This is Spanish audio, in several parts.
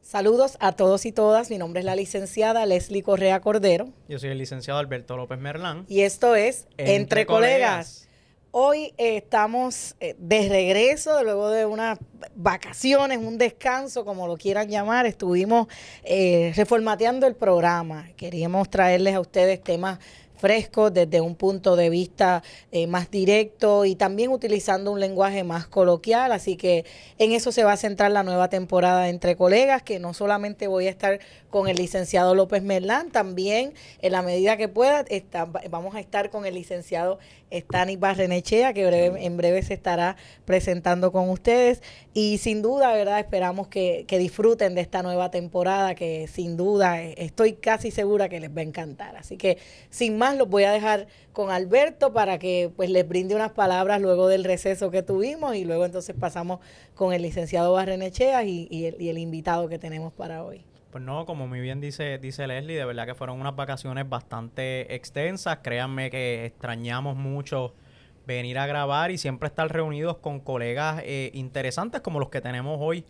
Saludos a todos y todas. Mi nombre es la licenciada Leslie Correa Cordero. Yo soy el licenciado Alberto López Merlán. Y esto es Entre Colegas. Hoy estamos de regreso, luego de unas vacaciones, un descanso, como lo quieran llamar. Estuvimos reformateando el programa. Queríamos traerles a ustedes temas frescos desde un punto de vista más directo y también utilizando un lenguaje más coloquial, así que en eso se va a centrar la nueva temporada de Entre Colegas, que no solamente voy a estar con el licenciado López Merlán, también en la medida que pueda vamos a estar con el licenciado Stanis Barrenechea, que en breve se estará presentando con ustedes, y sin duda, ¿verdad? Esperamos que disfruten de esta nueva temporada, que sin duda estoy casi segura que les va a encantar, así que sin más los voy a dejar con Alberto para que pues les brinde unas palabras luego del receso que tuvimos y luego entonces pasamos con el licenciado Barrenechea y el invitado que tenemos para hoy. Pues no, como muy bien dice Leslie, de verdad que fueron unas vacaciones bastante extensas. Créanme que extrañamos mucho venir a grabar y siempre estar reunidos con colegas interesantes como los que tenemos hoy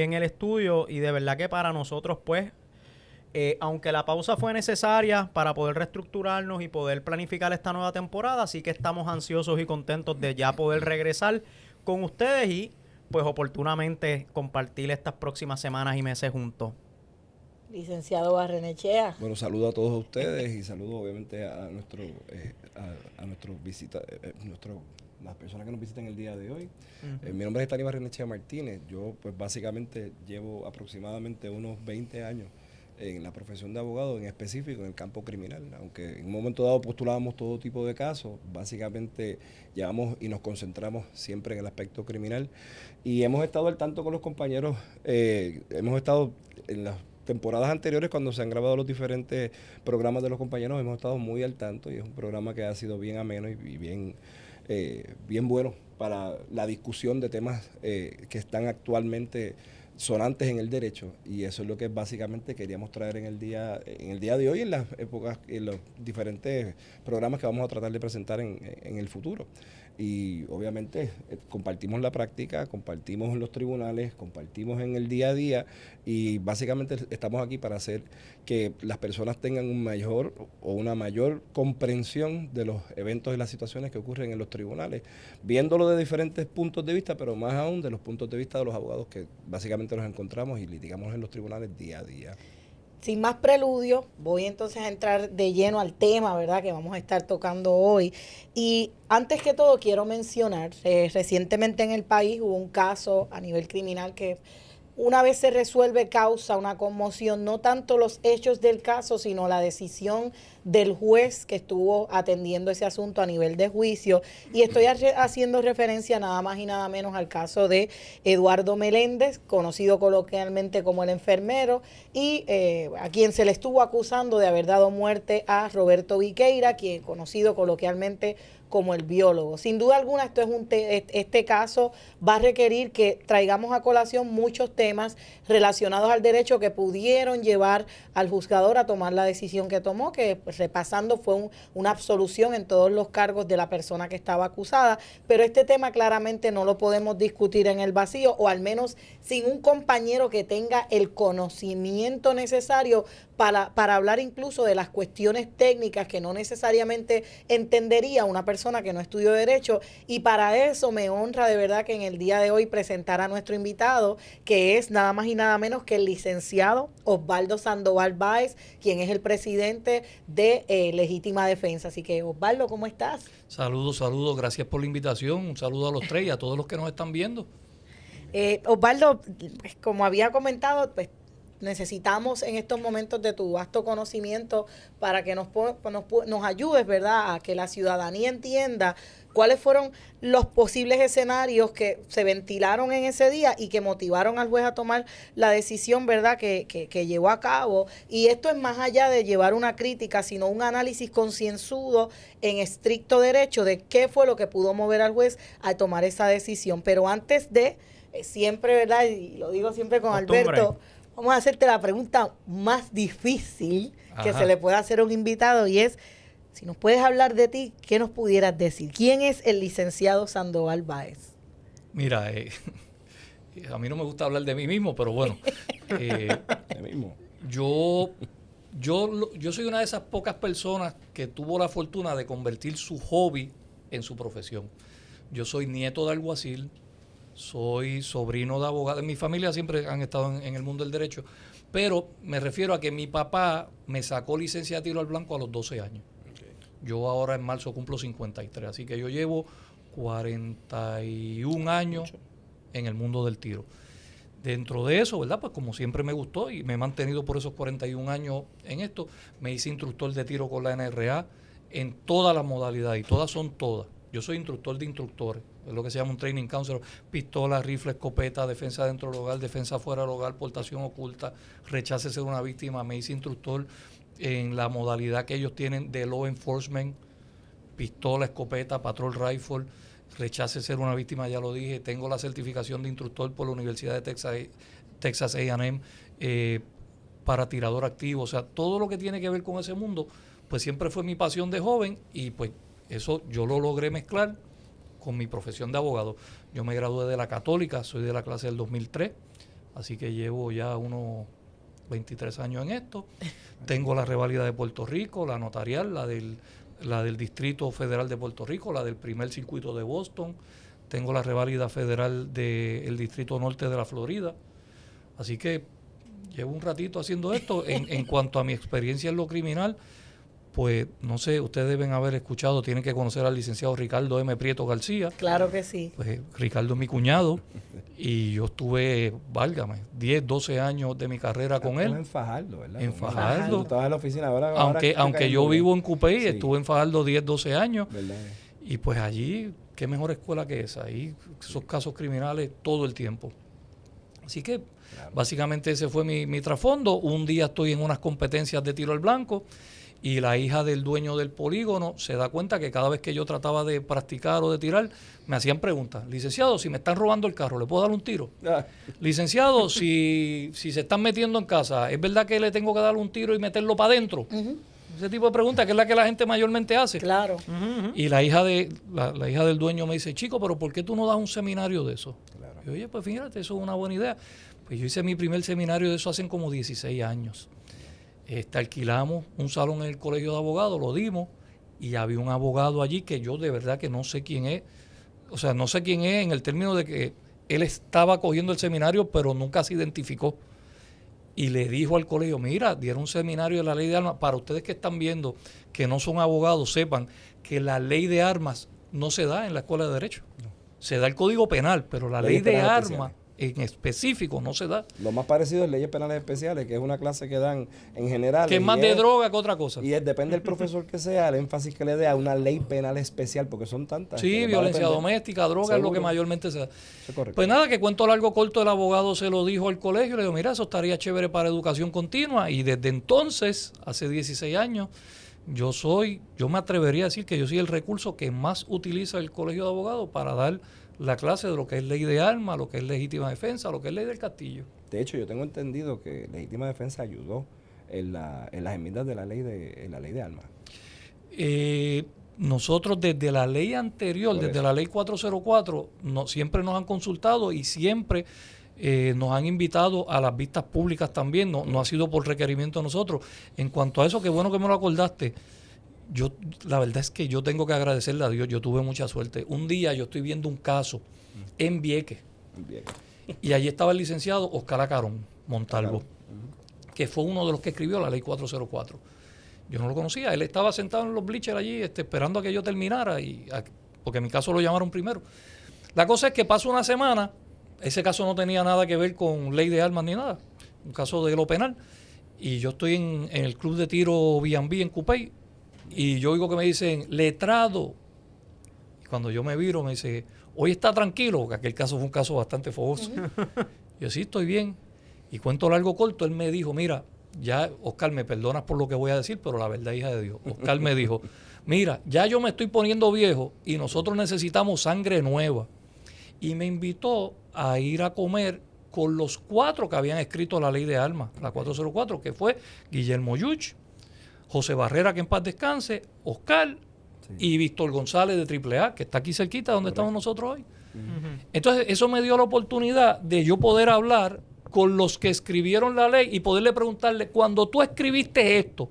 en el estudio. Y de verdad que para nosotros, pues, aunque la pausa fue necesaria para poder reestructurarnos y poder planificar esta nueva temporada, sí que estamos ansiosos y contentos de ya poder regresar con ustedes y pues oportunamente compartir estas próximas semanas y meses juntos. Licenciado Barrenechea. Bueno, saludo a todos ustedes y saludo obviamente a las personas que nos visitan el día de hoy. Mi nombre es Stanis Barrenechea Martínez. Yo pues básicamente llevo aproximadamente unos 20 años en la profesión de abogado, en específico en el campo criminal, aunque en un momento dado postulábamos todo tipo de casos, básicamente llevamos y nos concentramos siempre en el aspecto criminal y hemos estado al tanto con los compañeros, hemos estado en las temporadas anteriores cuando se han grabado los diferentes programas de los compañeros, hemos estado muy al tanto y es un programa que ha sido bien ameno y bien bueno para la discusión de temas que están actualmente sonantes en el derecho, y eso es lo que básicamente queríamos traer en el día de hoy, en las épocas, en los diferentes programas que vamos a tratar de presentar en el futuro. Y obviamente compartimos la práctica, compartimos en los tribunales, compartimos en el día a día, y básicamente estamos aquí para hacer que las personas tengan una mayor comprensión de los eventos y las situaciones que ocurren en los tribunales, viéndolo de diferentes puntos de vista, pero más aún de los puntos de vista de los abogados que básicamente nos encontramos y litigamos en los tribunales día a día. Sin más preludio, voy entonces a entrar de lleno al tema, ¿verdad?, que vamos a estar tocando hoy. Y antes que todo quiero mencionar, recientemente en el país hubo un caso a nivel criminal que una vez se resuelve causa una conmoción, no tanto los hechos del caso, sino la decisión del juez que estuvo atendiendo ese asunto a nivel de juicio. Y estoy haciendo referencia nada más y nada menos al caso de Eduardo Meléndez, conocido coloquialmente como el enfermero, y a quien se le estuvo acusando de haber dado muerte a Roberto Viqueira, quien conocido coloquialmente como el biólogo. Sin duda alguna, este caso va a requerir que traigamos a colación muchos temas relacionados al derecho que pudieron llevar al juzgador a tomar la decisión que tomó, que pues, repasando fue una absolución en todos los cargos de la persona que estaba acusada, pero este tema claramente no lo podemos discutir en el vacío, o al menos sin un compañero que tenga el conocimiento necesario para hablar incluso de las cuestiones técnicas que no necesariamente entendería una persona que no estudió Derecho. Y para eso me honra de verdad que en el día de hoy presentar a nuestro invitado, que es nada más y nada menos que el licenciado Osvaldo Sandoval Báez, quien es el presidente de Legítima Defensa. Así que, Osvaldo, ¿cómo estás? Saludos, gracias por la invitación, un saludo a los tres y a todos los que nos están viendo. Osvaldo, pues, como había comentado, pues necesitamos en estos momentos de tu vasto conocimiento para que nos ayudes, ¿verdad?, a que la ciudadanía entienda cuáles fueron los posibles escenarios que se ventilaron en ese día y que motivaron al juez a tomar la decisión, ¿verdad?, que llevó a cabo. Y esto es más allá de llevar una crítica, sino un análisis concienzudo en estricto derecho de qué fue lo que pudo mover al juez a tomar esa decisión. Pero antes de, siempre, ¿verdad?, y lo digo siempre con Alberto, vamos a hacerte la pregunta más difícil que se le pueda hacer a un invitado, y es, Si nos puedes hablar de ti, ¿qué nos pudieras decir? ¿Quién es el licenciado Sandoval Báez? Mira, a mí no me gusta hablar de mí mismo, pero bueno, yo soy una de esas pocas personas que tuvo la fortuna de convertir su hobby en su profesión. Yo soy nieto de alguacil, soy sobrino de abogado. En mi familia siempre han estado en el mundo del derecho, pero me refiero a que mi papá me sacó licencia de tiro al blanco a los 12 años. Okay. Yo ahora en marzo cumplo 53, así que yo llevo 41 años en el mundo del tiro. Dentro de eso, ¿verdad? Pues como siempre me gustó y me he mantenido por esos 41 años en esto, me hice instructor de tiro con la NRA en todas las modalidades, y todas son todas. Yo soy instructor de instructores, es lo que se llama un training counselor, pistola, rifle, escopeta, defensa dentro del hogar, defensa fuera del hogar, portación oculta, rechace ser una víctima. Me hice instructor en la modalidad que ellos tienen de law enforcement, pistola, escopeta, patrol rifle, rechace ser una víctima, ya lo dije. Tengo la certificación de instructor por la Universidad de Texas A&M para tirador activo. O sea, todo lo que tiene que ver con ese mundo, pues siempre fue mi pasión de joven, y pues eso yo lo logré mezclar con mi profesión de abogado. Yo me gradué de la Católica, soy de la clase del 2003, así que llevo ya unos 23 años en esto. Tengo la reválida de Puerto Rico, la notarial, la del Distrito Federal de Puerto Rico, la del primer circuito de Boston. Tengo la reválida federal del Distrito Norte de la Florida. Así que llevo un ratito haciendo esto. En cuanto a mi experiencia en lo criminal, pues no sé, ustedes deben haber escuchado, tienen que conocer al licenciado Ricardo M. Prieto García. Claro que sí. Pues Ricardo es mi cuñado y yo estuve, válgame, 10, 12 años de mi carrera con él. En Fajardo, ¿verdad? En Fajardo. Estabas en la oficina ahora. Aunque yo vivo en Cupey, sí. Estuve en Fajardo 10, 12 años. ¿Verdad? Y pues allí, qué mejor escuela que esa. Ahí esos casos criminales todo el tiempo. Así que básicamente ese fue mi trasfondo. Un día estoy en unas competencias de tiro al blanco y la hija del dueño del polígono se da cuenta que cada vez que yo trataba de practicar o de tirar, me hacían preguntas. Licenciado, si me están robando el carro, ¿le puedo dar un tiro? Licenciado, si se están metiendo en casa, ¿es verdad que le tengo que dar un tiro y meterlo para adentro? Ese tipo de preguntas que es la que la gente mayormente hace. Claro. Y la hija del dueño me dice, chico, pero ¿por qué tú no das un seminario de eso? Claro. Y oye, pues fíjate, eso es una buena idea. Pues yo hice mi primer seminario de eso hace como 16 años. Alquilamos un salón en el colegio de abogados, lo dimos, y había un abogado allí que yo de verdad que no sé quién es. O sea, no sé quién es en el término de que él estaba cogiendo el seminario, pero nunca se identificó. Y le dijo al colegio, mira, dieron un seminario de la ley de armas. Para ustedes que están viendo que no son abogados, sepan que la ley de armas no se da en la escuela de Derecho. No. Se da el Código Penal, pero la ley de armas en específico no se da. Lo más parecido es leyes penales especiales, que es una clase que dan en general. Que es más de droga que otra cosa. Y depende del profesor que sea, el énfasis que le dé a una ley penal especial, porque son tantas. Sí, violencia doméstica, droga. Seguro. Es lo que mayormente se da. Correcto. Pues nada, que cuento largo corto, el abogado se lo dijo al colegio, le dijo, mira, eso estaría chévere para educación continua, y desde entonces, hace 16 años, yo me atrevería a decir que yo soy el recurso que más utiliza el colegio de abogados para dar la clase de lo que es ley de armas, lo que es legítima defensa, lo que es ley del castillo. De hecho, yo tengo entendido que legítima defensa ayudó en las enmiendas de la ley de armas. Nosotros desde la ley anterior, desde la ley 404, siempre nos han consultado y siempre nos han invitado a las vistas públicas también, no ha sido por requerimiento de nosotros. En cuanto a eso, qué bueno que me lo acordaste. La verdad es que yo tengo que agradecerle a Dios, yo tuve mucha suerte. Un día yo estoy viendo un caso en Vieques, y allí estaba el licenciado Oscar Acarón Montalvo, que fue uno de los que escribió la ley 404. Yo no lo conocía, él estaba sentado en los bleachers allí esperando a que yo terminara, porque en mi caso lo llamaron primero. La cosa es que pasó una semana, ese caso no tenía nada que ver con ley de armas ni nada, un caso de lo penal, y yo estoy en el club de tiro B&B en Cupey, y yo oigo que me dicen, letrado. Y cuando yo me viro, me dice, hoy está tranquilo, porque aquel caso fue un caso bastante fogoso. Yo sí, estoy bien. Y cuento largo corto, él me dijo, mira, ya, Oscar, me perdonas por lo que voy a decir, pero la verdad, hija de Dios. Oscar me dijo, mira, ya yo me estoy poniendo viejo y nosotros necesitamos sangre nueva. Y me invitó a ir a comer con los 4 que habían escrito la ley de armas, la 404, que fue Guillermo Yuch, José Barrera, que en paz descanse, Oscar y Víctor González de AAA, que está aquí cerquita donde estamos nosotros hoy. Entonces, eso me dio la oportunidad de yo poder hablar con los que escribieron la ley y poderle preguntarle, cuando tú escribiste esto,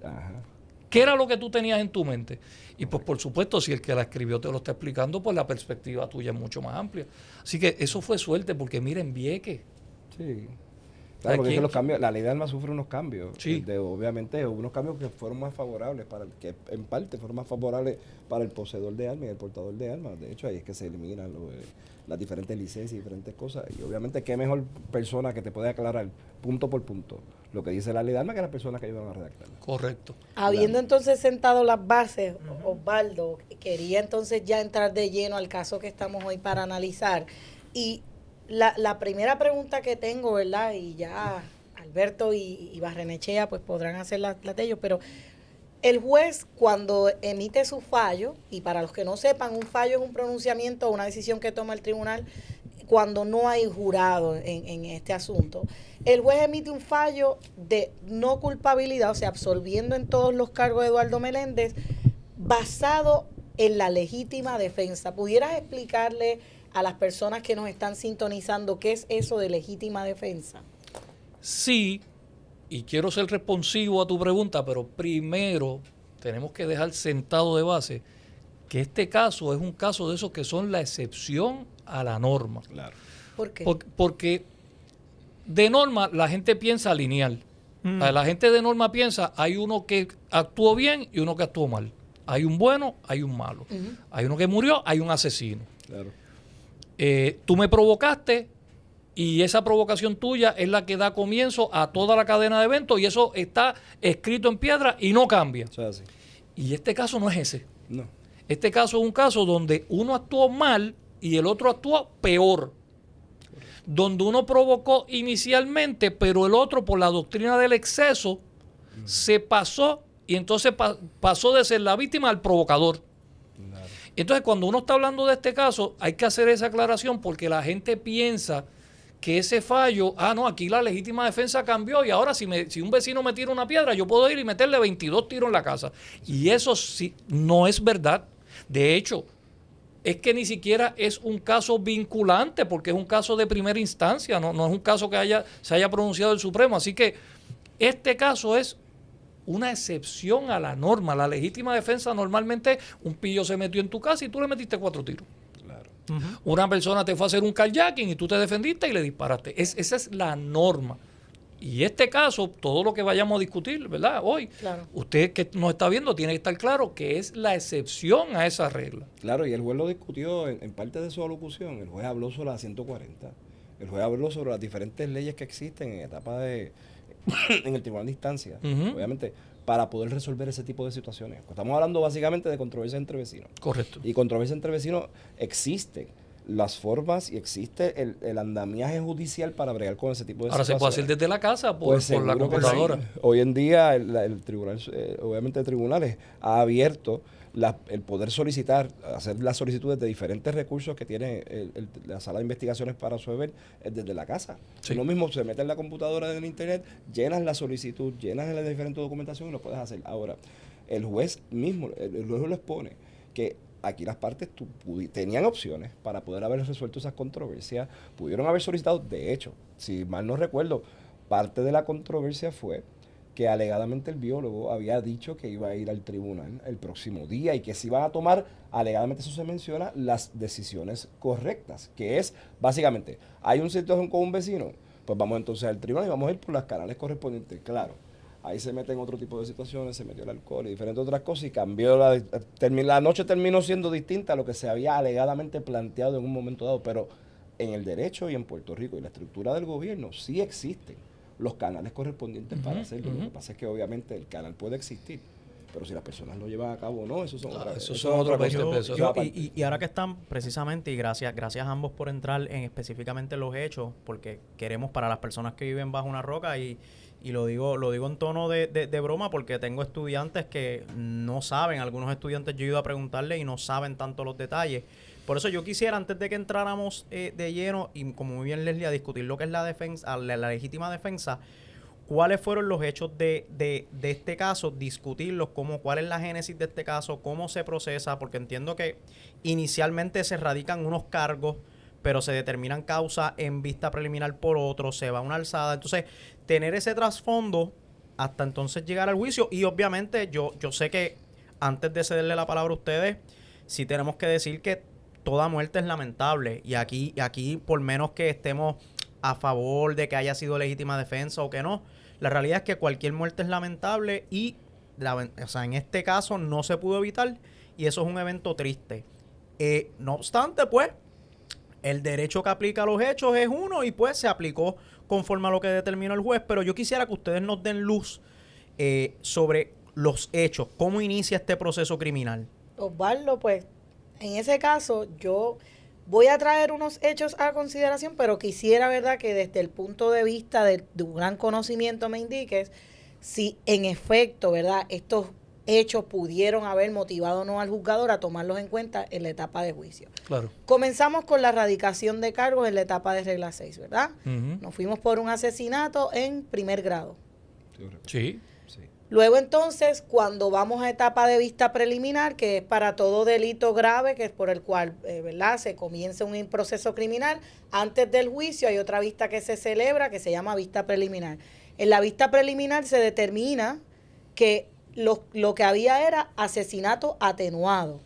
¿qué era lo que tú tenías en tu mente? Y pues por supuesto, si el que la escribió te lo está explicando, pues la perspectiva tuya es mucho más amplia. Así que eso fue suerte, porque miren, Vieques. Sí. Claro, porque es que los cambios, la ley de armas sufre unos cambios. Sí. Obviamente, unos cambios que fueron más favorables que en parte fueron más favorables para el poseedor de armas y el portador de armas. De hecho, ahí es que se eliminan las diferentes licencias y diferentes cosas. Y obviamente, qué mejor persona que te puede aclarar punto por punto lo que dice la ley de armas que las personas que ayudan a redactarla. Correcto. Habiendo entonces sentado las bases, Osvaldo, quería entonces ya entrar de lleno al caso que estamos hoy para analizar. Y la primera pregunta que tengo, ¿verdad? Y ya Alberto y Barrenechea pues podrán hacer la de ellos, pero el juez cuando emite su fallo, y para los que no sepan, un fallo es un pronunciamiento o una decisión que toma el tribunal cuando no hay jurado en este asunto. El juez emite un fallo de no culpabilidad, o sea, absolviendo en todos los cargos de Eduardo Meléndez, basado en la legítima defensa. ¿Pudieras explicarle a las personas que nos están sintonizando qué es eso de legítima defensa? Sí, y quiero ser responsivo a tu pregunta, pero primero tenemos que dejar sentado de base que este caso es un caso de esos que son la excepción a la norma. Claro. ¿Por qué? Porque de norma la gente piensa lineal. La gente de norma piensa, hay uno que actuó bien y uno que actuó mal. Hay un bueno, hay un malo. Hay uno que murió, hay un asesino. Claro. Tú me provocaste y esa provocación tuya es la que da comienzo a toda la cadena de eventos y eso está escrito en piedra y no cambia. O sea, sí. Y este caso no es ese. No. Este caso es un caso donde uno actuó mal y el otro actuó peor. Donde uno provocó inicialmente, pero el otro por la doctrina del exceso se pasó y entonces pasó de ser la víctima al provocador. Claro. Entonces, cuando uno está hablando de este caso, hay que hacer esa aclaración porque la gente piensa que ese fallo, no, aquí la legítima defensa cambió y ahora si un vecino me tira una piedra, yo puedo ir y meterle 22 tiros en la casa. Y eso sí, no es verdad. De hecho, es que ni siquiera es un caso vinculante porque es un caso de primera instancia, no es un caso que se haya pronunciado el Supremo. Así que este caso es una excepción a la norma. La legítima defensa normalmente un pillo se metió en tu casa y tú le metiste 4 tiros. Claro. Una persona te fue a hacer un carjacking y tú te defendiste y le disparaste. Esa es la norma. Y este caso, todo lo que vayamos a discutir, ¿verdad? Hoy, Claro. usted que nos está viendo tiene que estar claro que es la excepción a esa regla. Claro, y el juez lo discutió en parte de su alocución. El juez habló sobre la 140. El juez habló sobre las diferentes leyes que existen en etapa en el tribunal de instancia, obviamente, para poder resolver ese tipo de situaciones. Estamos hablando básicamente de controversia entre vecinos. Correcto. Y controversia entre vecinos existe las formas y existe el andamiaje judicial para bregar con ese tipo de Ahora situaciones. se puede hacer desde la casa por la seguro que computadora. sí. Hoy en día el tribunal, obviamente de tribunales, ha abierto el poder solicitar, hacer las solicitudes de diferentes recursos que tiene la sala de investigaciones para resolver desde la casa. Sí. Lo mismo, se mete en la computadora del internet, llenas la solicitud, llenas la diferente documentación y lo puedes hacer. Ahora, el juez mismo, el juez lo expone que aquí las partes tenían opciones para poder haber resuelto esas controversias, pudieron haber solicitado, de hecho, si mal no recuerdo, parte de la controversia fue que alegadamente el biólogo había dicho que iba a ir al tribunal el próximo día y que se iban a tomar, alegadamente eso se menciona, las decisiones correctas, que es básicamente, hay una situación con un vecino, pues vamos entonces al tribunal y vamos a ir por los canales correspondientes, claro. Ahí se meten otro tipo de situaciones, se metió el alcohol y diferentes otras cosas y cambió, la noche terminó siendo distinta a lo que se había alegadamente planteado en un momento dado, pero en el derecho y en Puerto Rico y la estructura del gobierno sí existen los canales correspondientes para hacerlo. Lo que pasa es que obviamente el canal puede existir, pero si las personas lo llevan a cabo o no, eso son otras cosas. Y ahora que están precisamente, y gracias a ambos por entrar en específicamente los hechos, porque queremos para las personas que viven bajo una roca y lo digo en tono de broma porque tengo estudiantes que no saben, algunos estudiantes yo he ido a preguntarle y no saben tanto los detalles. Por eso yo quisiera, antes de que entráramos de lleno, y como muy bien Leslie, a discutir lo que es la defensa, la legítima defensa, cuáles fueron los hechos de este caso, discutirlos, cuál es la génesis de este caso, cómo se procesa, porque entiendo que inicialmente se radican unos cargos, pero se determinan causas en vista preliminar por otro, se va a una alzada. Entonces, tener ese trasfondo hasta entonces llegar al juicio. Y obviamente yo sé que antes de cederle la palabra a ustedes, sí tenemos que decir que toda muerte es lamentable. Y aquí por menos que estemos a favor de que haya sido legítima defensa o que no, la realidad es que cualquier muerte es lamentable y en este caso no se pudo evitar y eso es un evento triste. No obstante, pues, el derecho que aplica a los hechos es uno y pues se aplicó conforme a lo que determinó el juez, pero yo quisiera que ustedes nos den luz sobre los hechos, cómo inicia este proceso criminal. Osvaldo, pues, en ese caso yo voy a traer unos hechos a consideración, pero quisiera, ¿verdad?, que desde el punto de vista de un gran conocimiento me indiques si en efecto, ¿verdad?, estos hechos pudieron haber motivado o no al juzgador a tomarlos en cuenta en la etapa de juicio. Claro. Comenzamos con la radicación de cargos en la etapa de regla 6, ¿verdad? Uh-huh. Nos fuimos por un asesinato en primer grado. Sí. Luego entonces, cuando vamos a etapa de vista preliminar, que es para todo delito grave, que es por el cual, ¿verdad?, se comienza un proceso criminal, antes del juicio hay otra vista que se celebra que se llama vista preliminar. En la vista preliminar se determina que lo que había era asesinato atenuado.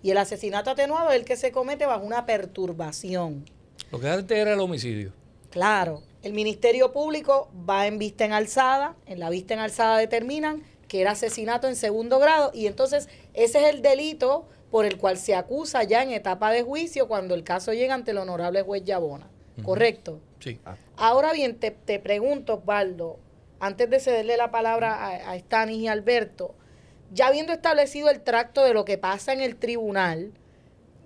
Y el asesinato atenuado es el que se comete bajo una perturbación. Lo que antes era el homicidio. Claro, el Ministerio Público va en vista en alzada, en la vista en alzada determinan que era asesinato en segundo grado y entonces ese es el delito por el cual se acusa ya en etapa de juicio cuando el caso llega ante el honorable juez Yabona, ¿correcto? Sí. Ahora bien, te pregunto, Osvaldo, antes de cederle la palabra a Stanis y Alberto, ya habiendo establecido el tracto de lo que pasa en el tribunal,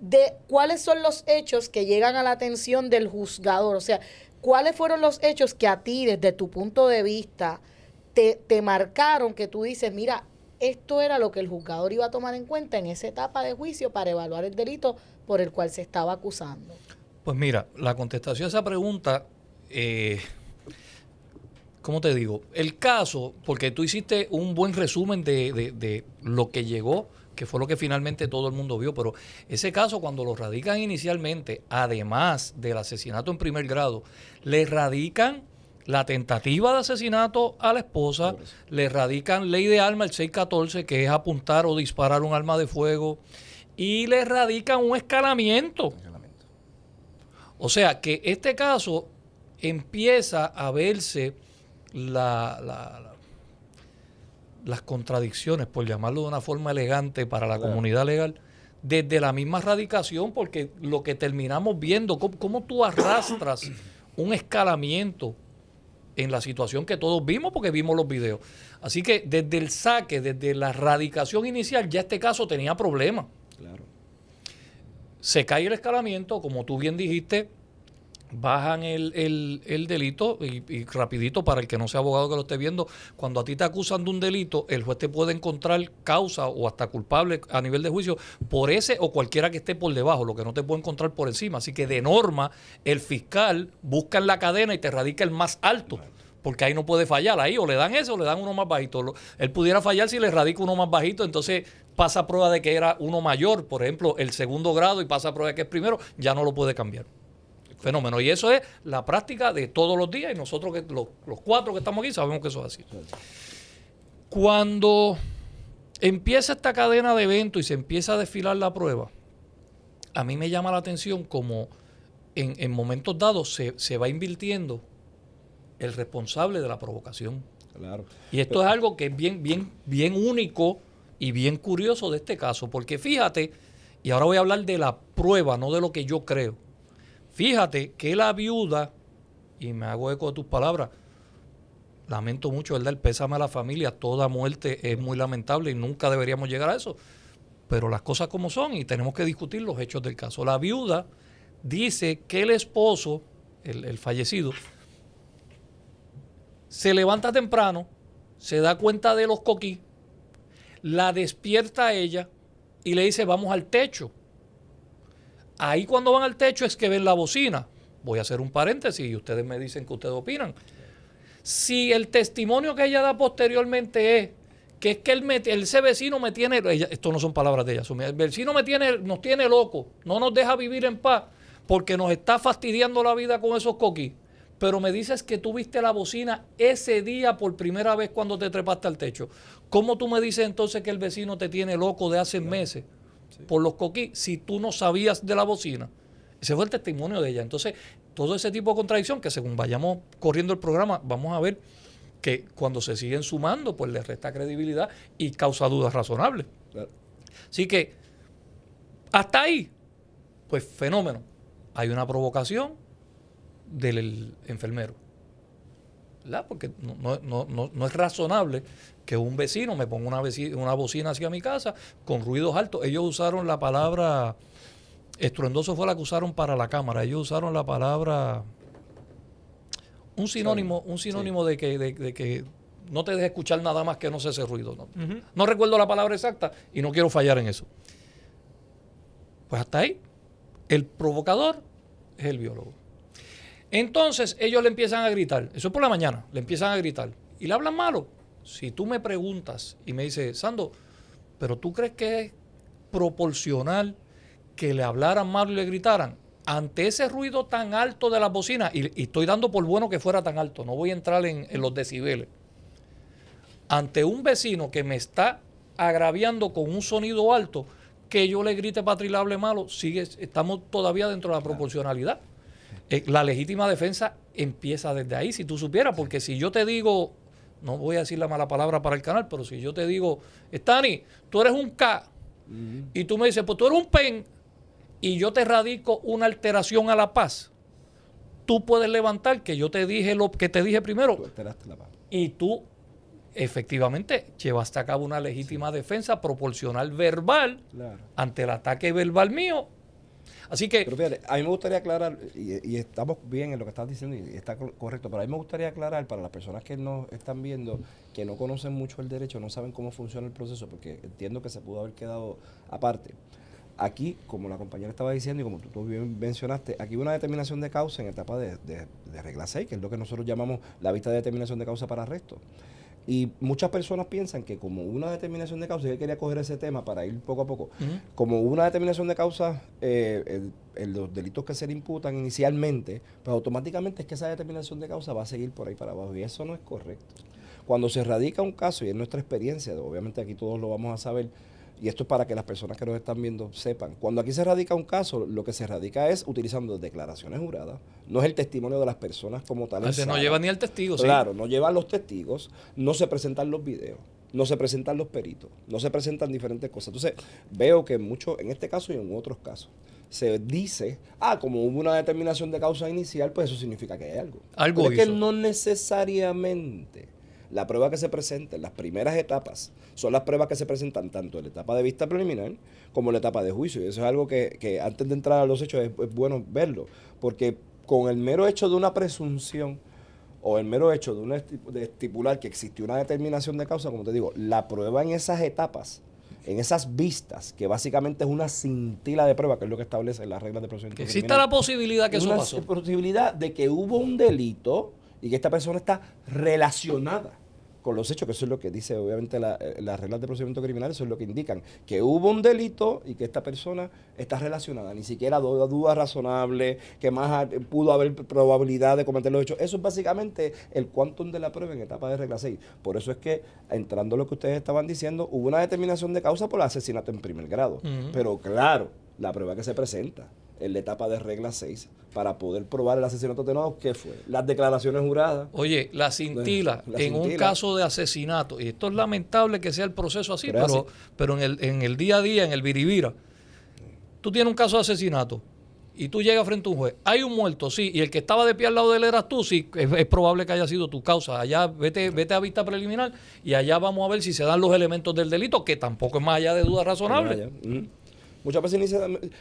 de cuáles son los hechos que llegan a la atención del juzgador, o sea, ¿cuáles fueron los hechos que a ti, desde tu punto de vista, te marcaron que tú dices, mira, esto era lo que el juzgador iba a tomar en cuenta en esa etapa de juicio para evaluar el delito por el cual se estaba acusando? Pues mira, la contestación a esa pregunta, ¿cómo te digo? El caso, porque tú hiciste un buen resumen de lo que llegó, que fue lo que finalmente todo el mundo vio, pero ese caso cuando lo radican inicialmente, además del asesinato en primer grado, le radican la tentativa de asesinato a la esposa, le radican ley de arma el 614, que es apuntar o disparar un arma de fuego, y le radican un escalamiento. O sea que este caso empieza a verse las contradicciones, por llamarlo de una forma elegante para la comunidad legal, desde la misma radicación, porque lo que terminamos viendo, cómo tú arrastras un escalamiento en la situación que todos vimos, porque vimos los videos. Así que desde el saque, desde la radicación inicial, ya este caso tenía problemas. Claro. Se cae el escalamiento, como tú bien dijiste, bajan el delito y rapidito para el que no sea abogado que lo esté viendo, cuando a ti te acusan de un delito, el juez te puede encontrar causa o hasta culpable a nivel de juicio por ese o cualquiera que esté por debajo, lo que no te puede encontrar por encima. Así que de norma el fiscal busca en la cadena y te radica el más alto, porque ahí no puede fallar, ahí o le dan ese o le dan uno más bajito. Él pudiera fallar si le radica uno más bajito, entonces pasa a prueba de que era uno mayor, por ejemplo el segundo grado, y pasa a prueba de que es primero, ya no lo puede cambiar. Fenómeno. Y eso es la práctica de todos los días y nosotros, que los cuatro que estamos aquí, sabemos que eso es así. Cuando empieza esta cadena de eventos y se empieza a desfilar la prueba, a mí me llama la atención como en momentos dados se va invirtiendo el responsable de la provocación. Claro. Y esto es algo que es bien único y bien curioso de este caso, porque fíjate, y ahora voy a hablar de la prueba, no de lo que yo creo. Fíjate que la viuda, y me hago eco de tus palabras, lamento mucho, ¿verdad?, el pésame a la familia, toda muerte es muy lamentable y nunca deberíamos llegar a eso, pero las cosas como son y tenemos que discutir los hechos del caso. La viuda dice que el esposo, el fallecido, se levanta temprano, se da cuenta de los coquí, la despierta a ella y le dice, vamos al techo. Ahí cuando van al techo es que ven la bocina. Voy a hacer un paréntesis y ustedes me dicen qué ustedes opinan. Si el testimonio que ella da posteriormente es que ese vecino me tiene, esto no son palabras de ella, el vecino nos tiene locos, no nos deja vivir en paz porque nos está fastidiando la vida con esos coquis, pero me dices que tú viste la bocina ese día por primera vez cuando te trepaste al techo. ¿Cómo tú me dices entonces que el vecino te tiene loco de hace meses por los coquis si tú no sabías de la bocina? Ese fue el testimonio de ella. Entonces, todo ese tipo de contradicción que según vayamos corriendo el programa, vamos a ver que cuando se siguen sumando, pues le resta credibilidad y causa dudas razonables. Claro. Así que, hasta ahí, pues fenómeno. Hay una provocación del enfermero, ¿verdad? Porque no es razonable que un vecino me ponga una bocina hacia mi casa con ruidos altos. Ellos usaron la palabra, estruendoso fue la que usaron para la cámara, ellos usaron la palabra... Un sinónimo de que no te dejes escuchar nada más que no sea ese ruido. No recuerdo la palabra exacta y no quiero fallar en eso. Pues hasta ahí. El provocador es el biólogo. Entonces ellos le empiezan a gritar. Eso es por la mañana. Le empiezan a gritar. Y le hablan malo. Si tú me preguntas y me dices, Sando, ¿pero tú crees que es proporcional que le hablaran malo y le gritaran? Ante ese ruido tan alto de las bocinas, y estoy dando por bueno que fuera tan alto, no voy a entrar en los decibeles, ante un vecino que me está agraviando con un sonido alto, que yo le grite para y le hable malo, estamos todavía dentro de la proporcionalidad. La legítima defensa empieza desde ahí, si tú supieras, porque si yo te digo, no voy a decir la mala palabra para el canal, pero si yo te digo, Stani, tú eres un K, y tú me dices, pues tú eres un PEN, y yo te radico una alteración a la paz, tú puedes levantar que yo te dije lo que te dije primero. Tú alteraste la paz. Y tú efectivamente llevaste a cabo una legítima defensa proporcional verbal ante el ataque verbal mío. Así que... Pero fíjate, a mí me gustaría aclarar, y estamos bien en lo que estás diciendo y está correcto, pero a mí me gustaría aclarar para las personas que nos están viendo, que no conocen mucho el derecho, no saben cómo funciona el proceso, porque entiendo que se pudo haber quedado aparte. Aquí, como la compañera estaba diciendo y como tú bien mencionaste, aquí hubo una determinación de causa en etapa de regla 6, que es lo que nosotros llamamos la vista de determinación de causa para arresto. Y muchas personas piensan que como hubo una determinación de causa, y yo quería coger ese tema para ir poco a poco, como hubo una determinación de causa en los delitos que se le imputan inicialmente, pues automáticamente es que esa determinación de causa va a seguir por ahí para abajo, y eso no es correcto. Cuando se radica un caso, y es nuestra experiencia, obviamente aquí todos lo vamos a saber, y esto es para que las personas que nos están viendo sepan, cuando aquí se radica un caso, lo que se radica es utilizando declaraciones juradas, no es el testimonio de las personas como tal. No lleva ni al testigo. Claro, no llevan los testigos, no se presentan los videos, no se presentan los peritos, no se presentan diferentes cosas. Entonces, veo que mucho, en este caso y en otros casos, se dice, como hubo una determinación de causa inicial, pues eso significa que hay algo. Pero es que no necesariamente. La prueba que se presenta en las primeras etapas son las pruebas que se presentan tanto en la etapa de vista preliminar como en la etapa de juicio. Y eso es algo que antes de entrar a los hechos es bueno verlo. Porque con el mero hecho de una presunción o el mero hecho de estipular que existió una determinación de causa, como te digo, la prueba en esas etapas, en esas vistas, que básicamente es una cintila de prueba, que es lo que establece las reglas de procedimiento criminal. Existe la posibilidad que eso pasó. Una posibilidad de que hubo un delito y que esta persona está relacionada con los hechos, que eso es lo que dice obviamente las reglas de procedimiento criminal, eso es lo que indican, que hubo un delito y que esta persona está relacionada, ni siquiera duda razonable, que más pudo haber probabilidad de cometer los hechos. Eso es básicamente el quantum de la prueba en etapa de regla 6. Por eso es que, entrando a lo que ustedes estaban diciendo, hubo una determinación de causa por asesinato en primer grado. Pero claro, la prueba que se presenta en la etapa de regla 6 para poder probar el asesinato atenuado, ¿qué fue? Las declaraciones juradas. Oye, la cintila en un caso de asesinato, y esto es lamentable que sea el proceso así, pero en el día a día, en el viribira, tú tienes un caso de asesinato y tú llegas frente a un juez, hay un muerto, sí, y el que estaba de pie al lado de él eras tú, sí, es probable que haya sido tu causa. Allá vete a vista preliminar y allá vamos a ver si se dan los elementos del delito, que tampoco es más allá de duda razonable. Muchas veces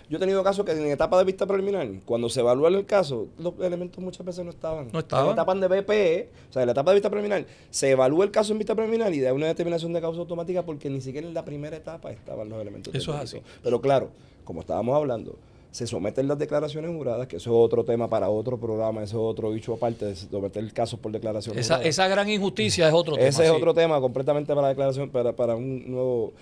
yo he tenido casos que en etapa de vista preliminar, cuando se evalúa el caso, los elementos muchas veces no estaban. En la etapa de BPE, o sea, en la etapa de vista preliminar, se evalúa el caso en vista preliminar y da una determinación de causa automática porque ni siquiera en la primera etapa estaban los elementos. Eso es así. Pero claro, como estábamos hablando, se someten las declaraciones juradas, que eso es otro tema para otro programa, eso es otro bicho aparte de someter casos por declaraciones juradas. Esa gran injusticia es otro tema. Ese es otro tema completamente para la declaración, para un nuevo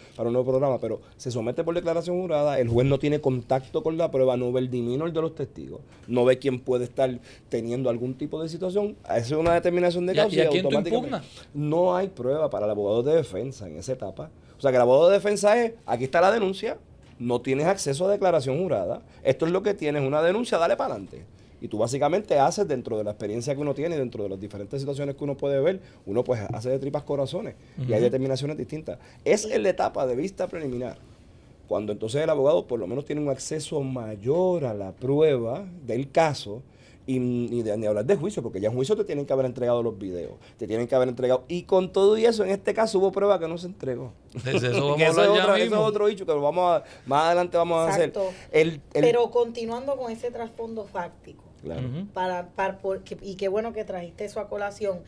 programa, pero se somete por declaración jurada, el juez no tiene contacto con la prueba, no ve el demeanor de los testigos, no ve quién puede estar teniendo algún tipo de situación, esa es una determinación de causa ¿Y a quién tú impugnas? No hay prueba para el abogado de defensa en esa etapa. O sea que el abogado de defensa es, aquí está la denuncia, no tienes acceso a declaración jurada, esto es lo que tienes, una denuncia, dale para adelante. Y tú básicamente haces, dentro de la experiencia que uno tiene, dentro de las diferentes situaciones que uno puede ver, uno pues hace de tripas corazones y hay determinaciones distintas. Es en la etapa de vista preliminar, cuando entonces el abogado por lo menos tiene un acceso mayor a la prueba del caso, y ni hablar de juicio, porque ya en juicio te tienen que haber entregado los videos, te tienen que haber entregado, y con todo y eso, en este caso hubo prueba que no se entregó. Eso vamos que a hablar eso es mismo. otro hecho que más adelante vamos a hacer. Pero continuando con ese trasfondo fáctico, Claro. y qué bueno que trajiste eso a colación.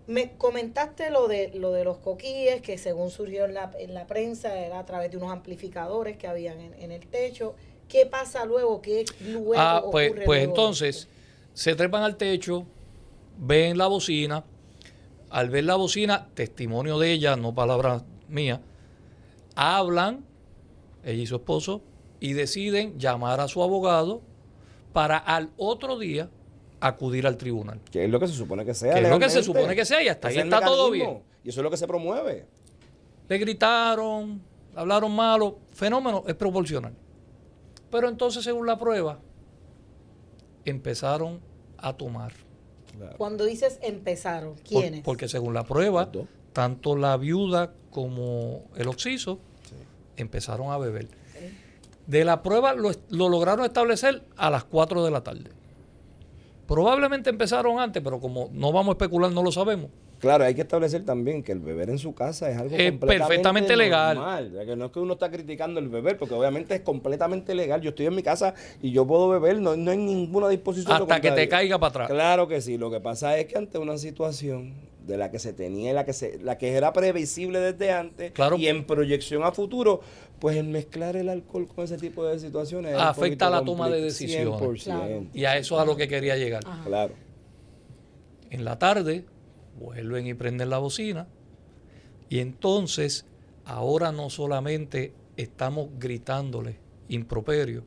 Me comentaste lo de los coquíes, que según surgió en la prensa, era a través de unos amplificadores que habían en el techo. ¿Qué pasa luego? ¿Qué luego ocurre pues luego entonces se trepan al techo, ven la bocina. Al ver la bocina, testimonio de ella, no palabras mías, hablan, ella y su esposo, y deciden llamar a su abogado para al otro día acudir al tribunal. Que es lo que se supone que sea. Que es lo que se legalmente. supone que sea, y hasta ahí Ese es el está todo mecanismo, bien. Y eso es lo que se promueve. Le gritaron, hablaron malo, fenómeno es proporcional. Pero entonces, según la prueba, empezaron a tomar. Claro. Cuando dices empezaron, ¿quiénes? Porque según la prueba, Los dos. tanto la viuda como el occiso empezaron a beber. De la prueba lo lograron establecer a las 4 de la tarde. Probablemente empezaron antes, pero como no vamos a especular, no lo sabemos. Claro, hay que establecer también que el beber en su casa es algo Es perfectamente legal. normal. Ya que no es que uno está criticando el beber, porque obviamente es completamente legal. Yo estoy en mi casa y yo puedo beber, no hay ninguna disposición. Hasta que te caiga para atrás. Claro que sí. Lo que pasa es que ante una situación de la que se tenía, la que era previsible desde antes, Claro. y en proyección a futuro, pues el mezclar el alcohol con ese tipo de situaciones es un Afecta poquito la toma de decisiones. 100%. Claro. Y a eso es a lo que quería llegar. Ajá. Claro. En la tarde vuelven y prenden la bocina, y entonces ahora no solamente estamos gritándole improperio,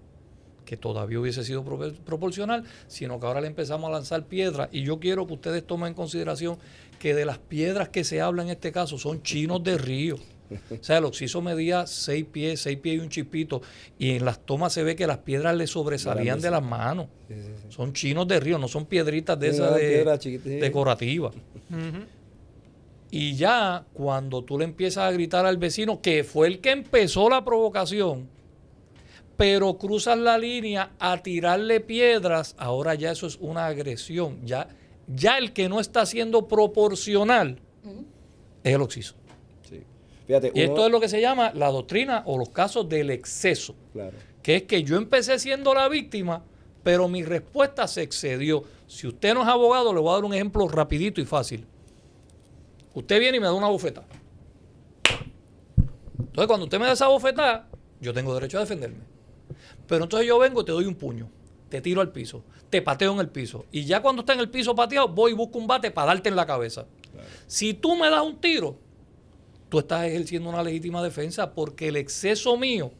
que todavía hubiese sido proporcional, sino que ahora le empezamos a lanzar piedras, y yo quiero que ustedes tomen en consideración que de las piedras que se habla en este caso son chinos de río. O sea, el occiso medía 6 pies y un chispito, y en las tomas se ve que las piedras le sobresalían de las manos. Sí. Son chinos de río, no son piedritas de esas Piedra chiquitita. decorativas. Y ya cuando tú le empiezas a gritar al vecino, que fue el que empezó la provocación, pero cruzas la línea a tirarle piedras, ahora ya eso es una agresión. Ya el que no está siendo proporcional es el occiso. Sí. Fíjate, Y esto es lo que se llama la doctrina o los casos del exceso, Claro. que es que yo empecé siendo la víctima, pero mi respuesta se excedió. Si usted no es abogado, le voy a dar un ejemplo rapidito y fácil. Usted viene y me da una bofetada. Entonces, cuando usted me da esa bofetada, yo tengo derecho a defenderme. Pero entonces yo vengo y te doy un puño, te tiro al piso, te pateo en el piso. Y ya cuando está en el piso pateado, voy y busco un bate para darte en la cabeza. Claro. Si tú me das un tiro, tú estás ejerciendo una legítima defensa, porque el exceso mío,